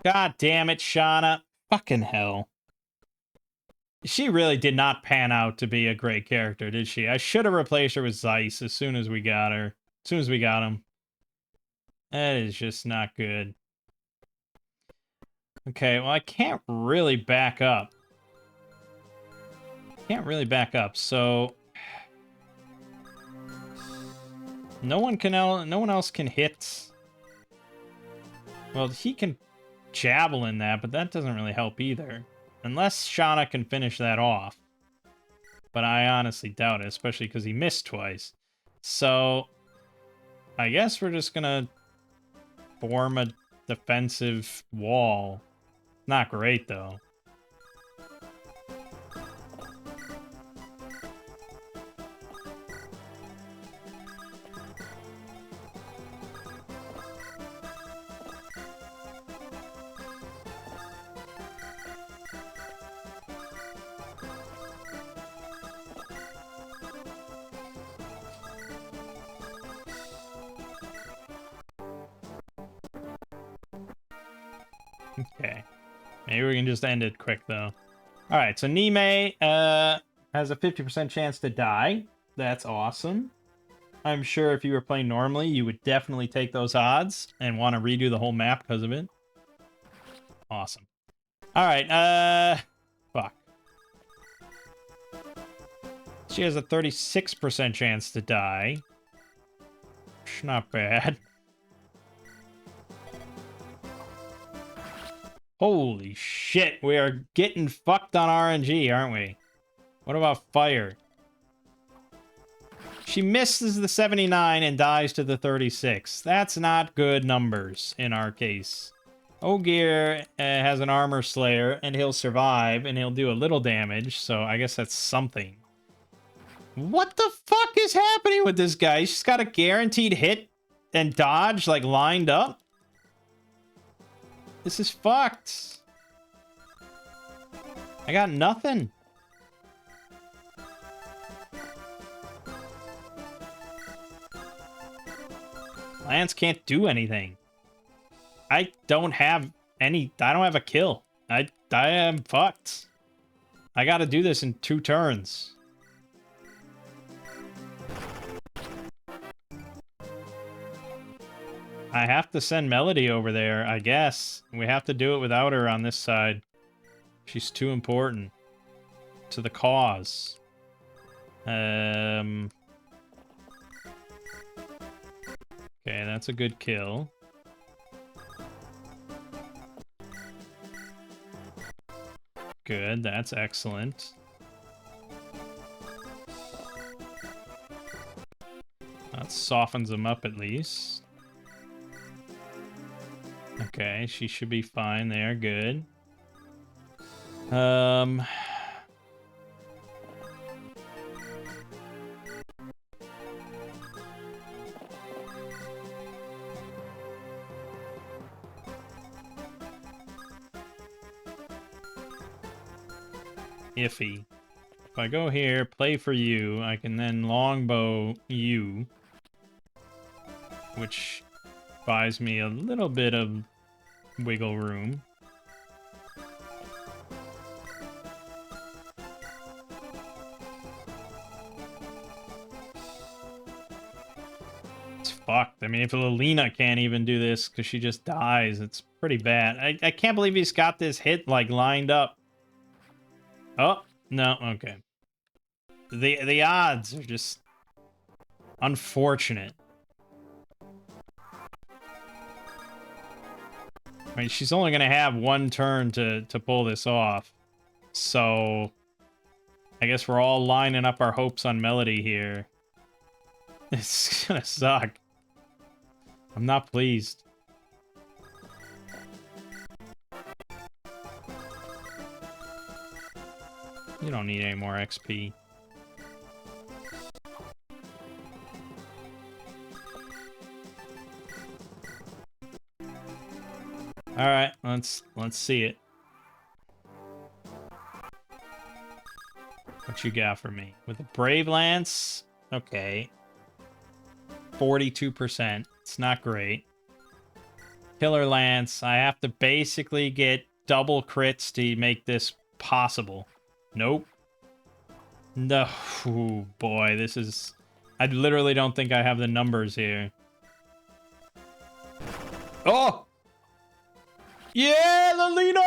God damn it, Shauna. Fucking hell. She really did not pan out to be a great character, did she? I should have replaced her with Zeiss as soon as we got her. As soon as we got him. That is just not good. Okay, well, I can't really back up. So... No one else can hit... Well, he can javelin that, but that doesn't really help either. Unless Shauna can finish that off. But I honestly doubt it, especially because he missed twice. So, I guess we're just gonna form a defensive wall. Not great, though. Okay. Maybe we can just end it quick, though. Alright, so Nime has a 50% chance to die. That's awesome. I'm sure if you were playing normally, you would definitely take those odds and want to redo the whole map because of it. Awesome. Alright, fuck. She has a 36% chance to die. Not bad. Holy shit, we are getting fucked on RNG, aren't we? What about fire? She misses the 79 and dies to the 36. That's not good numbers in our case. Ogier has an armor slayer, and he'll survive, and he'll do a little damage, so I guess that's something. What the fuck is happening with this guy? He's just got a guaranteed hit and dodge, like, lined up? This is fucked. I got nothing. Lance can't do anything. I don't have a kill. I am fucked. I gotta do this in 2 turns. I have to send Melody over there, I guess. We have to do it without her on this side. She's too important to the cause. Okay, that's a good kill. Good, that's excellent. That softens them up at least. Okay, she should be fine there. Good. Iffy. If I go here, play for you, I can then longbow you, which buys me a little bit of wiggle room. It's fucked. I mean, if Lilina can't even do this because she just dies, it's pretty bad. I can't believe he's got this hit, like, lined up. Oh, no, okay. The odds are just unfortunate. I mean, she's only going to have one turn to pull this off. So, I guess we're all lining up our hopes on Melody here. It's gonna suck. I'm not pleased. You don't need any more XP. All right, let's see it. What you got for me? With a Brave Lance? Okay. 42%. It's not great. Killer Lance. I have to basically get double crits to make this possible. Nope. No. Ooh, boy, this is... I literally don't think I have the numbers here. Oh! Yeah, Lilina!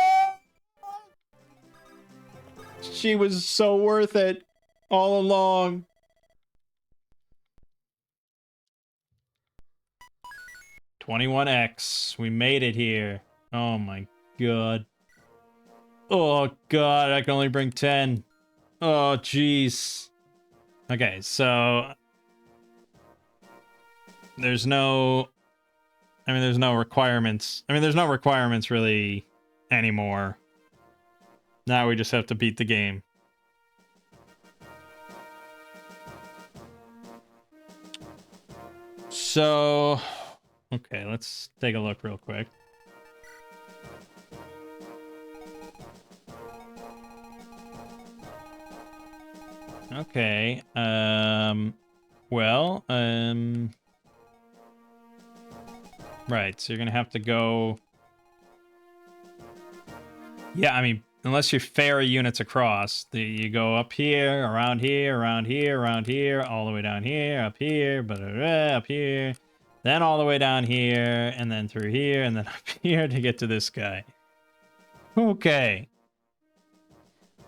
She was so worth it all along. $21X. We made it here. Oh my god. Oh god, I can only bring 10. Oh jeez. Okay, so there's no there's no requirements. There's no requirements really anymore. Now we just have to beat the game. So, okay, let's take a look real quick. Okay, well, right, so you're gonna have to go... Yeah, I mean, unless you ferry units across, you go up here, around here, around here, around here, all the way down here, up here, up here, then all the way down here, and then through here, and then up here to get to this guy. Okay.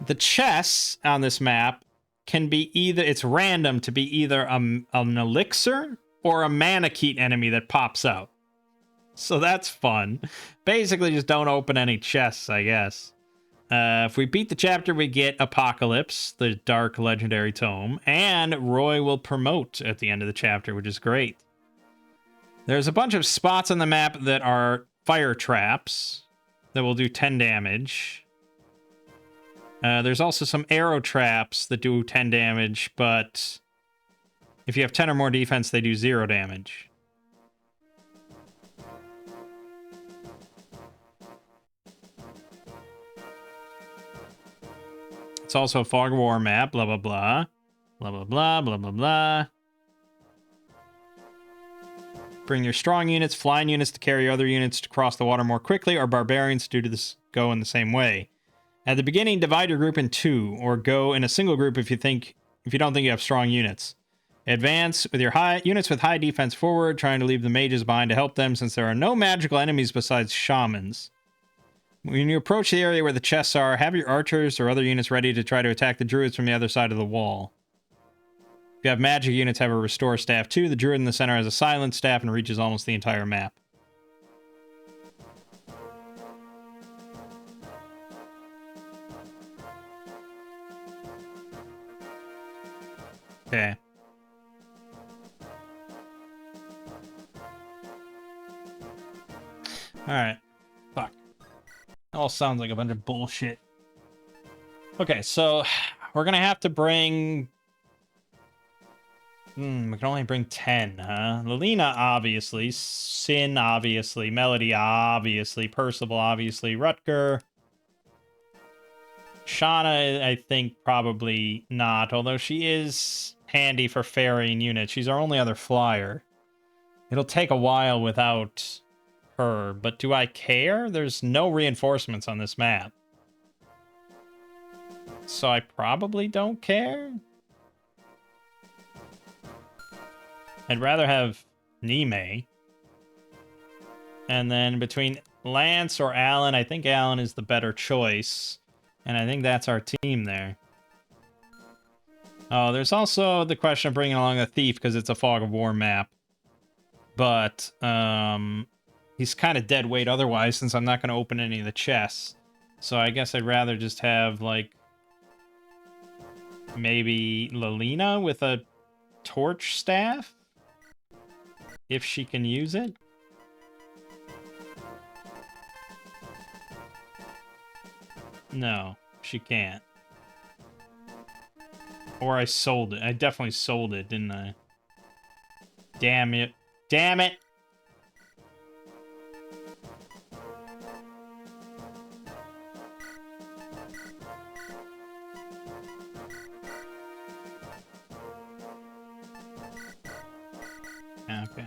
The chests on this map can be either... It's random to be either an elixir or a Manakete enemy that pops out. So that's fun. Basically, just don't open any chests, I guess. If we beat the chapter, we get Apocalypse, the Dark Legendary Tome, and Roy will promote at the end of the chapter, which is great. There's a bunch of spots on the map that are fire traps that will do 10 damage. There's also some arrow traps that do 10 damage, but if you have 10 or more defense, they do 0 damage. It's also a fog of war map, blah, blah, blah. Blah, blah, blah, blah, blah, blah. Bring your strong units, flying units to carry other units to cross the water more quickly, or barbarians to do this go in the same way. At the beginning, divide your group in 2, or go in a single group if you don't think you have strong units. Advance with your units with high defense forward, trying to leave the mages behind to help them, since there are no magical enemies besides shamans. When you approach the area where the chests are, have your archers or other units ready to try to attack the druids from the other side of the wall. If you have magic units, have a restore staff too. The druid in the center has a silent staff and reaches almost the entire map. Okay. Alright. Fuck. It all sounds like a bunch of bullshit. Okay, so we're gonna have to bring... we can only bring 10, huh? Lelina, obviously. Sin, obviously. Melody, obviously. Percival, obviously. Rutger. Shauna, I think, probably not, although she is handy for ferrying units. She's our only other flyer. It'll take a while without her, but do I care? There's no reinforcements on this map. So I probably don't care. I'd rather have Nime. And then between Lance or Alan, I think Alan is the better choice. And I think that's our team there. Oh, there's also the question of bringing along a thief because it's a Fog of War map. But he's kind of dead weight otherwise since I'm not going to open any of the chests. So I guess I'd rather just have, like, maybe Lelina with a torch staff? If she can use it? No, she can't. Or I sold it. I definitely sold it, didn't I? Damn it. Damn it! Okay.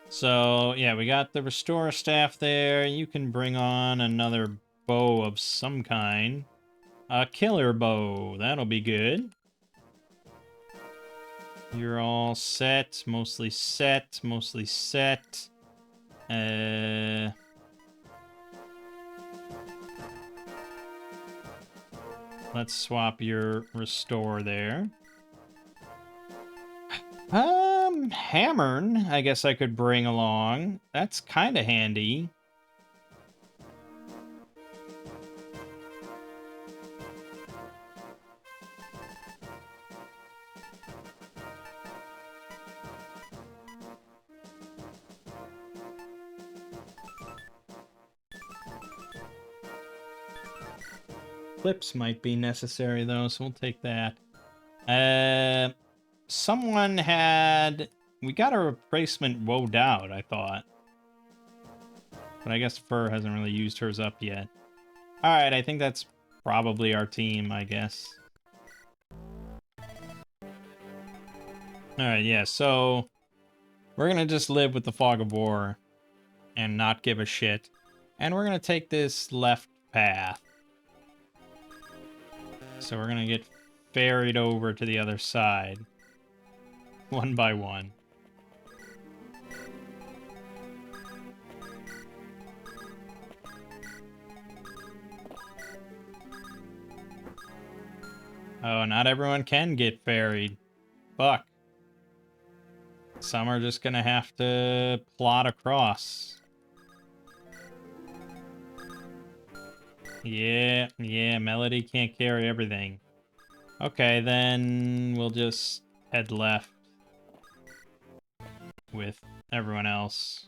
So, yeah, we got the Restore staff there. You can bring on another bow of some kind. A killer bow. That'll be good. You're all set. Mostly set. Mostly set. Let's swap your Restore there. Hammern, I guess I could bring along. That's kind of handy. Clips might be necessary, though, so we'll take that. Someone had... We got a replacement woed out, I thought. But I guess Fur hasn't really used hers up yet. Alright, I think that's probably our team, I guess. Alright, yeah, so... We're gonna just live with the Fog of War. And not give a shit. And we're gonna take this left path. So we're gonna get ferried over to the other side. One by one. Oh, not everyone can get ferried. Fuck. Some are just gonna have to plot across. Yeah, Melody can't carry everything. Okay, then we'll just head left with everyone else.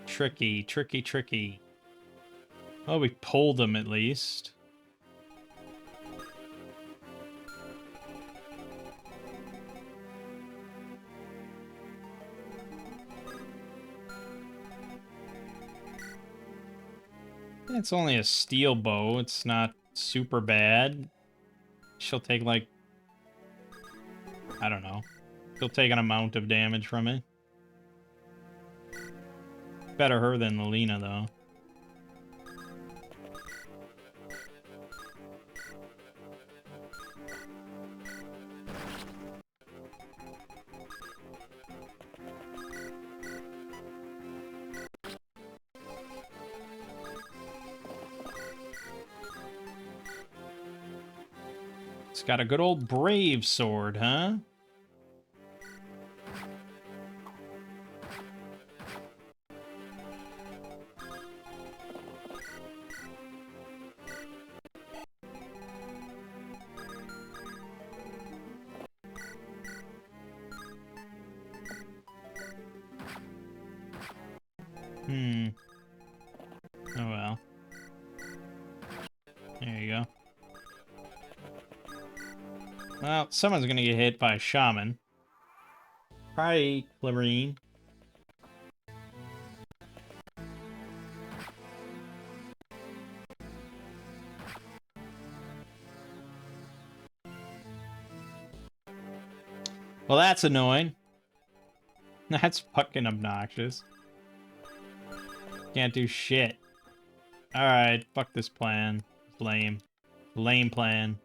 Tricky, tricky, tricky. Well, we pulled them at least. It's only a steel bow. It's not super bad. She'll take, like... I don't know. She'll take an amount of damage from it. Better her than Lelina, though. It's got a good old brave sword, huh? Hmm. Oh well. There you go. Well, someone's gonna get hit by a shaman. Probably Clarine. Well, that's annoying. That's fucking obnoxious. Can't do shit. Alright, fuck this plan. It's lame. Lame plan.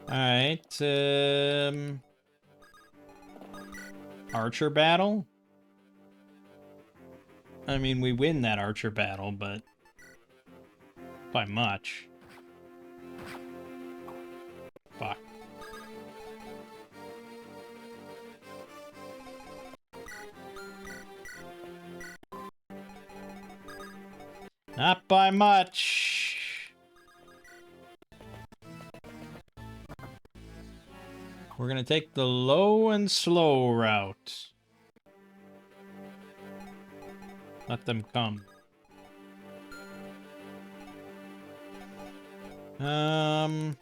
Alright, Archer battle? I mean, we win that archer battle, but by much. Fuck. Not by much. We're gonna take the low and slow route. Let them come. Hmm.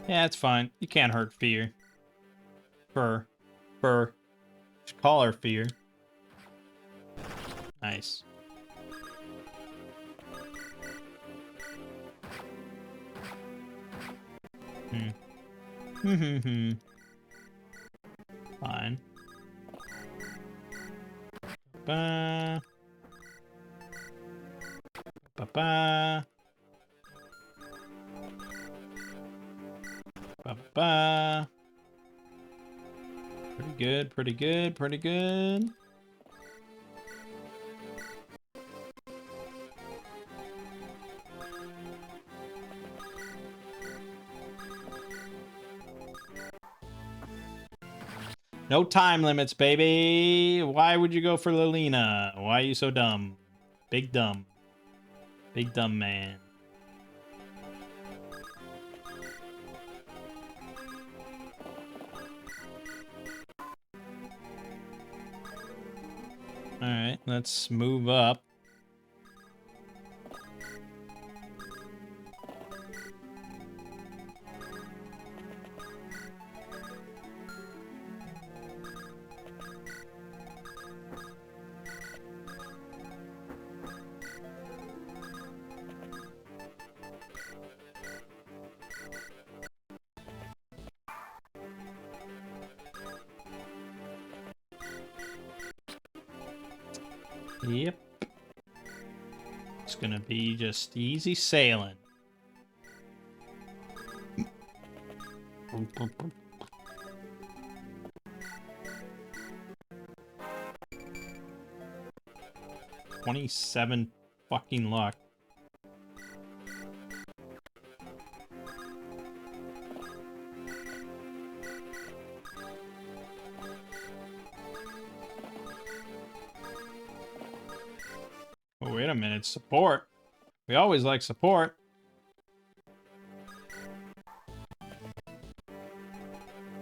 Yeah, it's fine. You can't hurt Fear. Fur. Just call her Fear. Nice. Hmm. Fine. Ba. Ba ba. Ba ba. Pretty good, pretty good, pretty good. No time limits, baby. Why would you go for Lilina? Why are you so dumb? Big dumb. Big dumb man. Alright, let's move up. Yep. It's gonna be just easy sailing. $27 fucking luck. Oh, wait a minute. Support. We always like support.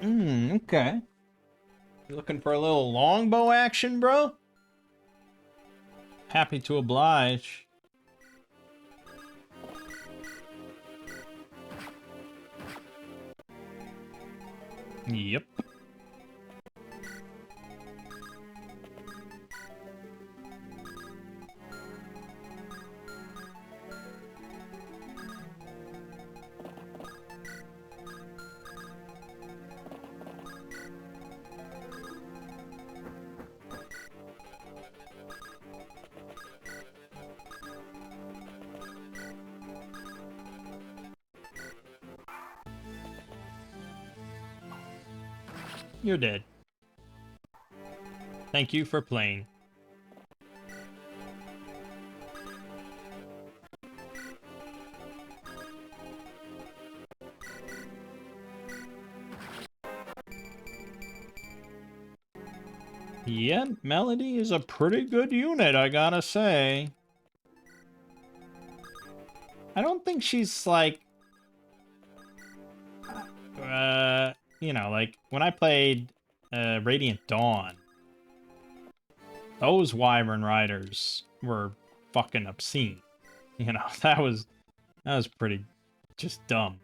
Okay. You looking for a little longbow action, bro? Happy to oblige. Yep. You're dead. Thank you for playing. Yeah, Melody is a pretty good unit, I gotta say. I don't think she's like... you know, like, when I played Radiant Dawn, those Wyvern Riders were fucking obscene. You know, that was pretty just dumb.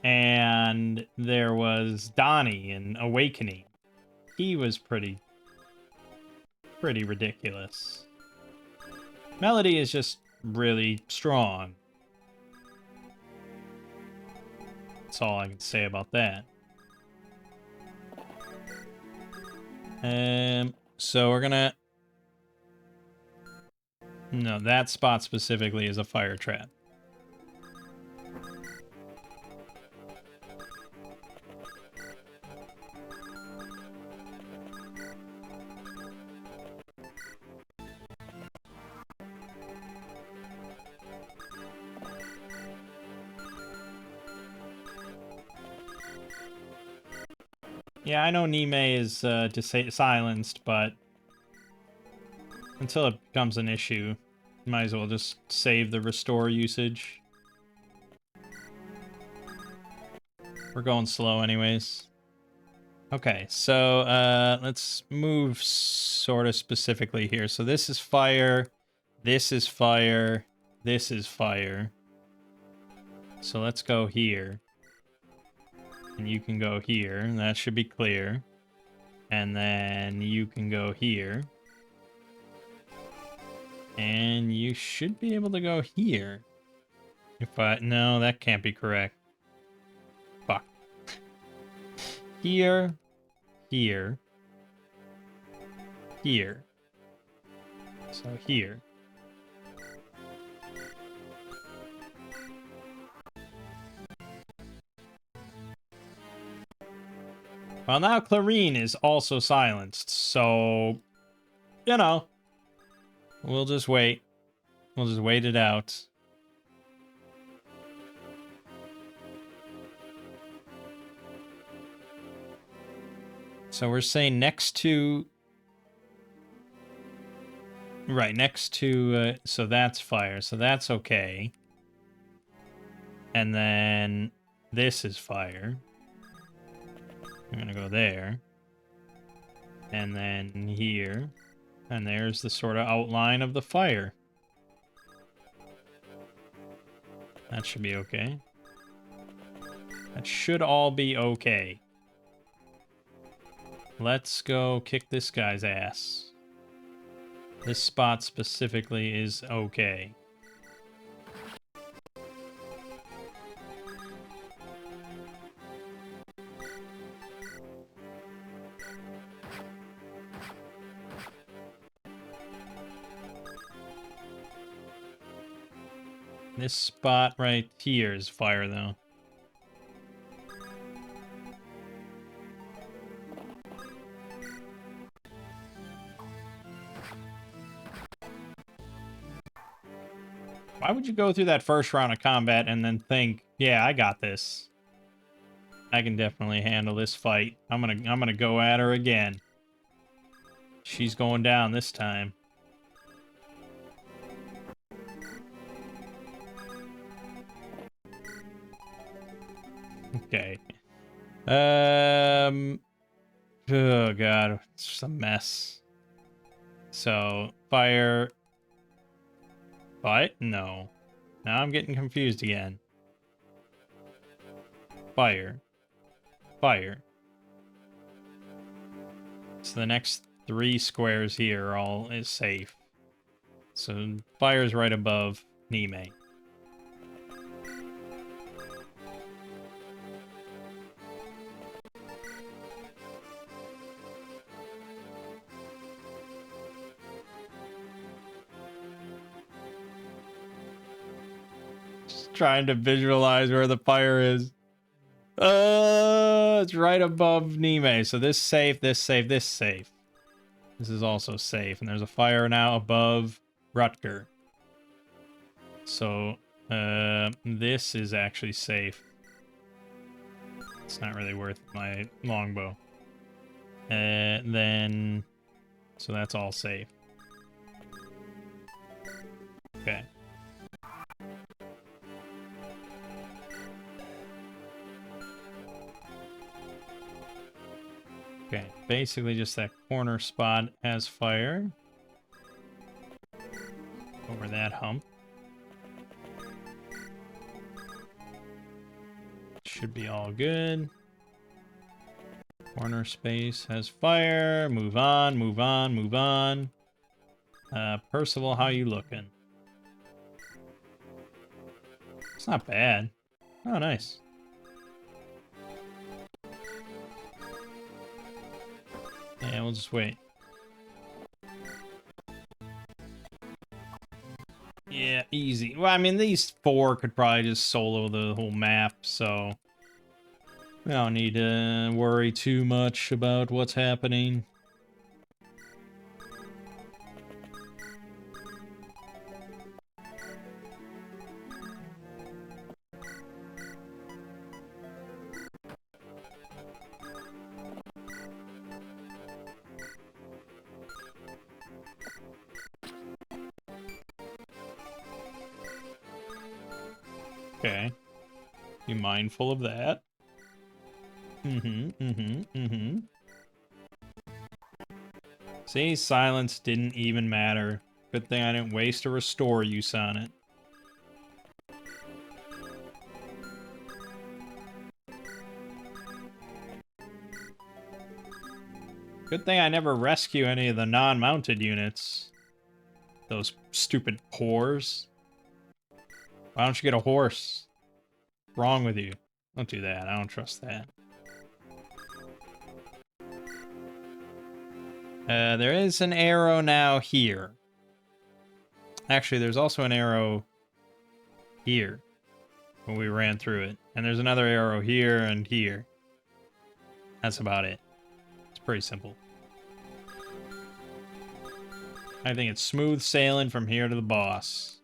And there was Donnie in Awakening. He was pretty ridiculous. Melody is just really strong. That's all I can say about that. So we're gonna... No, that spot specifically is a fire trap. Yeah, I know Nime is silenced, but until it becomes an issue, might as well just save the restore usage. We're going slow anyways. Okay, so let's move sort of specifically here. So this is fire, this is fire, this is fire. So let's go here. And you can go here, and that should be clear. And then you can go here. And you should be able to go here. No, that can't be correct. Fuck. Here, here, here. So here. Well, now Clarine is also silenced, so, you know, we'll just wait. We'll just wait it out. So we're saying next to... Right, next to... so that's fire, so that's okay. And then this is fire. I'm gonna go there. And then here. And there's the sort of outline of the fire. That should be okay. That should all be okay. Let's go kick this guy's ass. This spot specifically is okay. This spot right here is fire, though. Why would you go through that first round of combat and then think, yeah, I got this. I can definitely handle this fight. I'm gonna go at her again. She's going down this time. Okay. Oh god, it's just a mess. So, fire. What? No. Now I'm getting confused again. Fire. Fire. So the next 3 squares here are all is safe. So fire's right above Nime. Just trying to visualize where the fire is. It's right above Nime. So this safe, this safe, this safe. This is also safe. And there's a fire now above Rutger. So, this is actually safe. It's not really worth my longbow. Then... So that's all safe. Okay. Okay, basically just that corner spot has fire. Over that hump. Should be all good. Corner space has fire. Move on, move on, move on. Percival, how you looking? It's not bad. Oh, nice. Yeah, we'll just wait. Yeah, easy. Well, I mean, these 4 could probably just solo the whole map, so... We don't need to worry too much about what's happening. Okay. Be mindful of that. See, silence didn't even matter. Good thing I didn't waste a restore use on it. Good thing I never rescue any of the non-mounted units. Those stupid pores. Why don't you get a horse? What's wrong with you? Don't do that. I don't trust that. There is an arrow now here. Actually, there's also an arrow here when we ran through it. And there's another arrow here and here. That's about it. It's pretty simple. I think it's smooth sailing from here to the boss.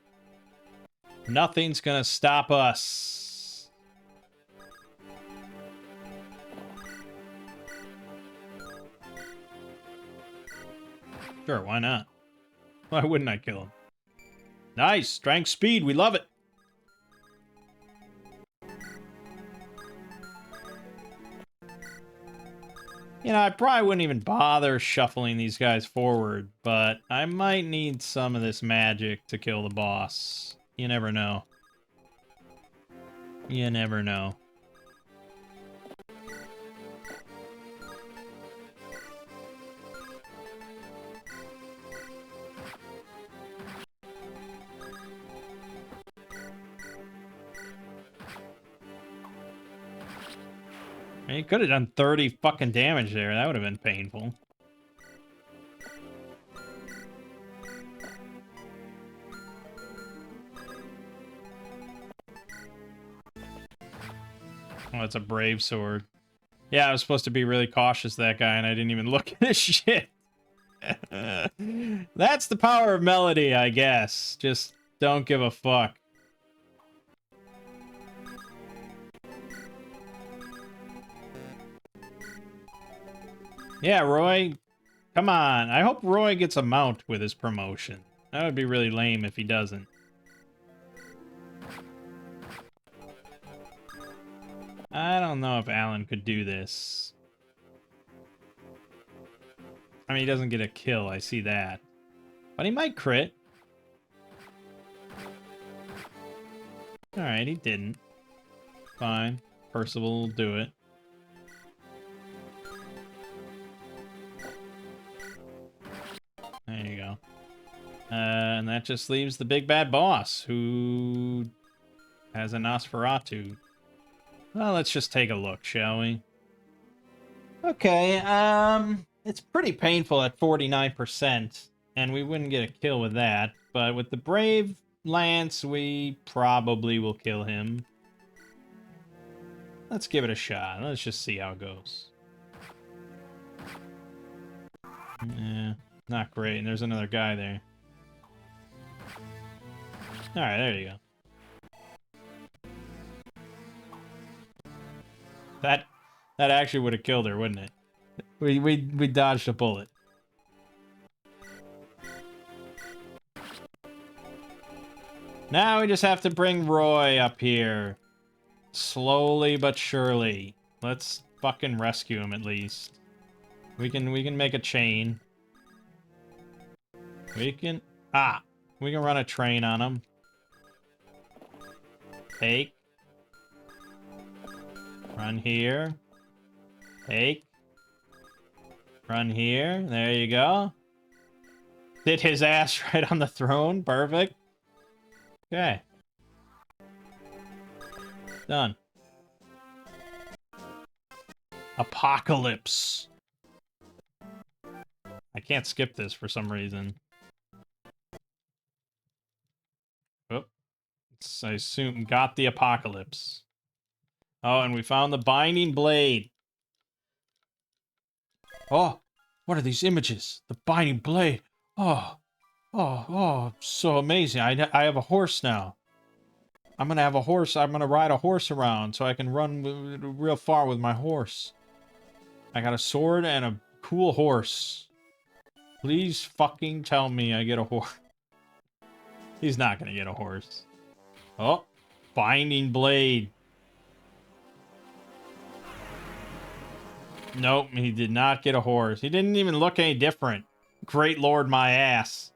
Nothing's gonna stop us. Sure, why not? Why wouldn't I kill him? Nice! Strength speed, we love it! You know, I probably wouldn't even bother shuffling these guys forward, but I might need some of this magic to kill the boss. You never know. You never know. I mean, he could have done 30 fucking damage there. That would have been painful. Oh, it's a brave sword. Yeah, I was supposed to be really cautious of that guy, and I didn't even look at his shit. That's the power of melody, I guess. Just don't give a fuck. Yeah, Roy. Come on. I hope Roy gets a mount with his promotion. That would be really lame if he doesn't. I don't know if Alan could do this. I mean, he doesn't get a kill, I see that. But he might crit. Alright, he didn't. Fine. Percival will do it. There you go. And that just leaves the big bad boss, who has a Nosferatu. Well, let's just take a look, shall we? Okay, it's pretty painful at 49%, and we wouldn't get a kill with that, but with the Brave Lance, we probably will kill him. Let's give it a shot. Let's just see how it goes. Yeah, not great. And there's another guy there. Alright, there you go. That actually would have killed her, wouldn't it? We dodged a bullet. Now we just have to bring Roy up here. Slowly but surely. Let's fucking rescue him at least. We can make a chain. We can run a train on him. Take. Run here. Take. Run here. There you go. Did his ass right on the throne. Perfect. Okay. Done. Apocalypse. I can't skip this for some reason. Oops. I assume got the apocalypse. Oh, and we found the binding blade. Oh, what are these images? The binding blade. Oh, so amazing. I have a horse now. I'm gonna have a horse. I'm gonna ride a horse around so I can run real far with my horse. I got a sword and a cool horse. Please fucking tell me I get a horse. He's not gonna get a horse. Oh, binding blade. Nope, he did not get a horse. He didn't even look any different. Great lord, my ass.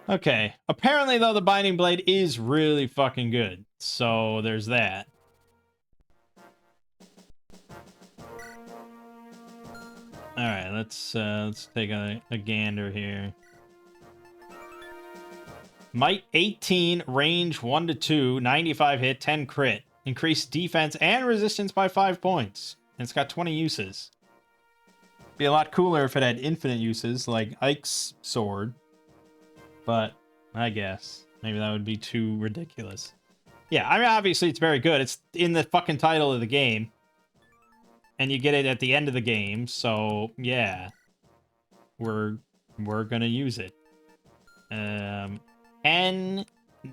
Okay, apparently though the binding blade is really fucking good. So there's that. All right, let's take a gander here. Might 18, range 1 to 2, 95 hit, 10 crit. Increase defense and resistance by 5 points. And it's got 20 uses. Be a lot cooler if it had infinite uses, like Ike's sword. But, I guess. Maybe that would be too ridiculous. Yeah, I mean, obviously it's very good. It's in the fucking title of the game. And you get it at the end of the game, so, yeah. We're gonna use it. And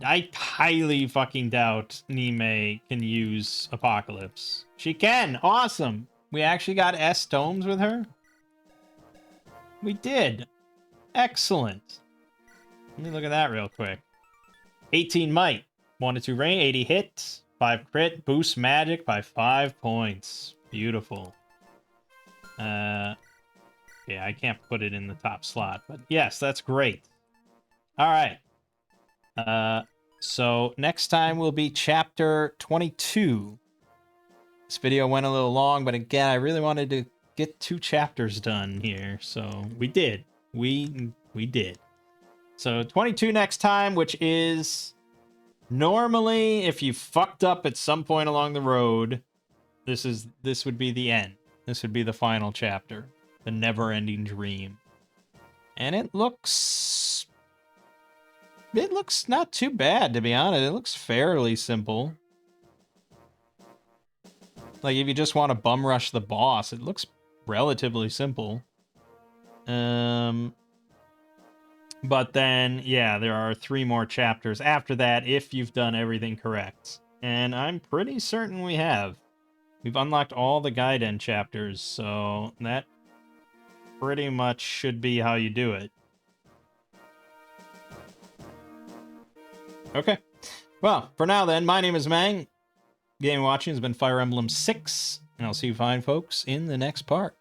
I highly fucking doubt Nime can use Apocalypse. She can! Awesome! We actually got S tomes with her? We did! Excellent! Let me look at that real quick. 18 might, 1 to 2 range, 80 hits, 5 crit, boost magic by 5 points. Beautiful. Yeah, I can't put it in the top slot, but yes, that's great. Alright. So next time will be chapter 22. This video went a little long, but again, I really wanted to get 2 chapters done here, so we did. We did. So 22 next time, which is normally if you fucked up at some point along the road, this would be the end. This would be the final chapter, the never-ending dream. And it looks not too bad, to be honest. It looks fairly simple. Like, if you just want to bum rush the boss, it looks relatively simple. But then, yeah, there are 3 more chapters after that if you've done everything correct. And I'm pretty certain we have. We've unlocked all the Gaiden chapters, so that pretty much should be how you do it. Okay. Well, for now then, my name is Mangg. Game watching has been Fire Emblem 6, and I'll see you fine folks in the next part.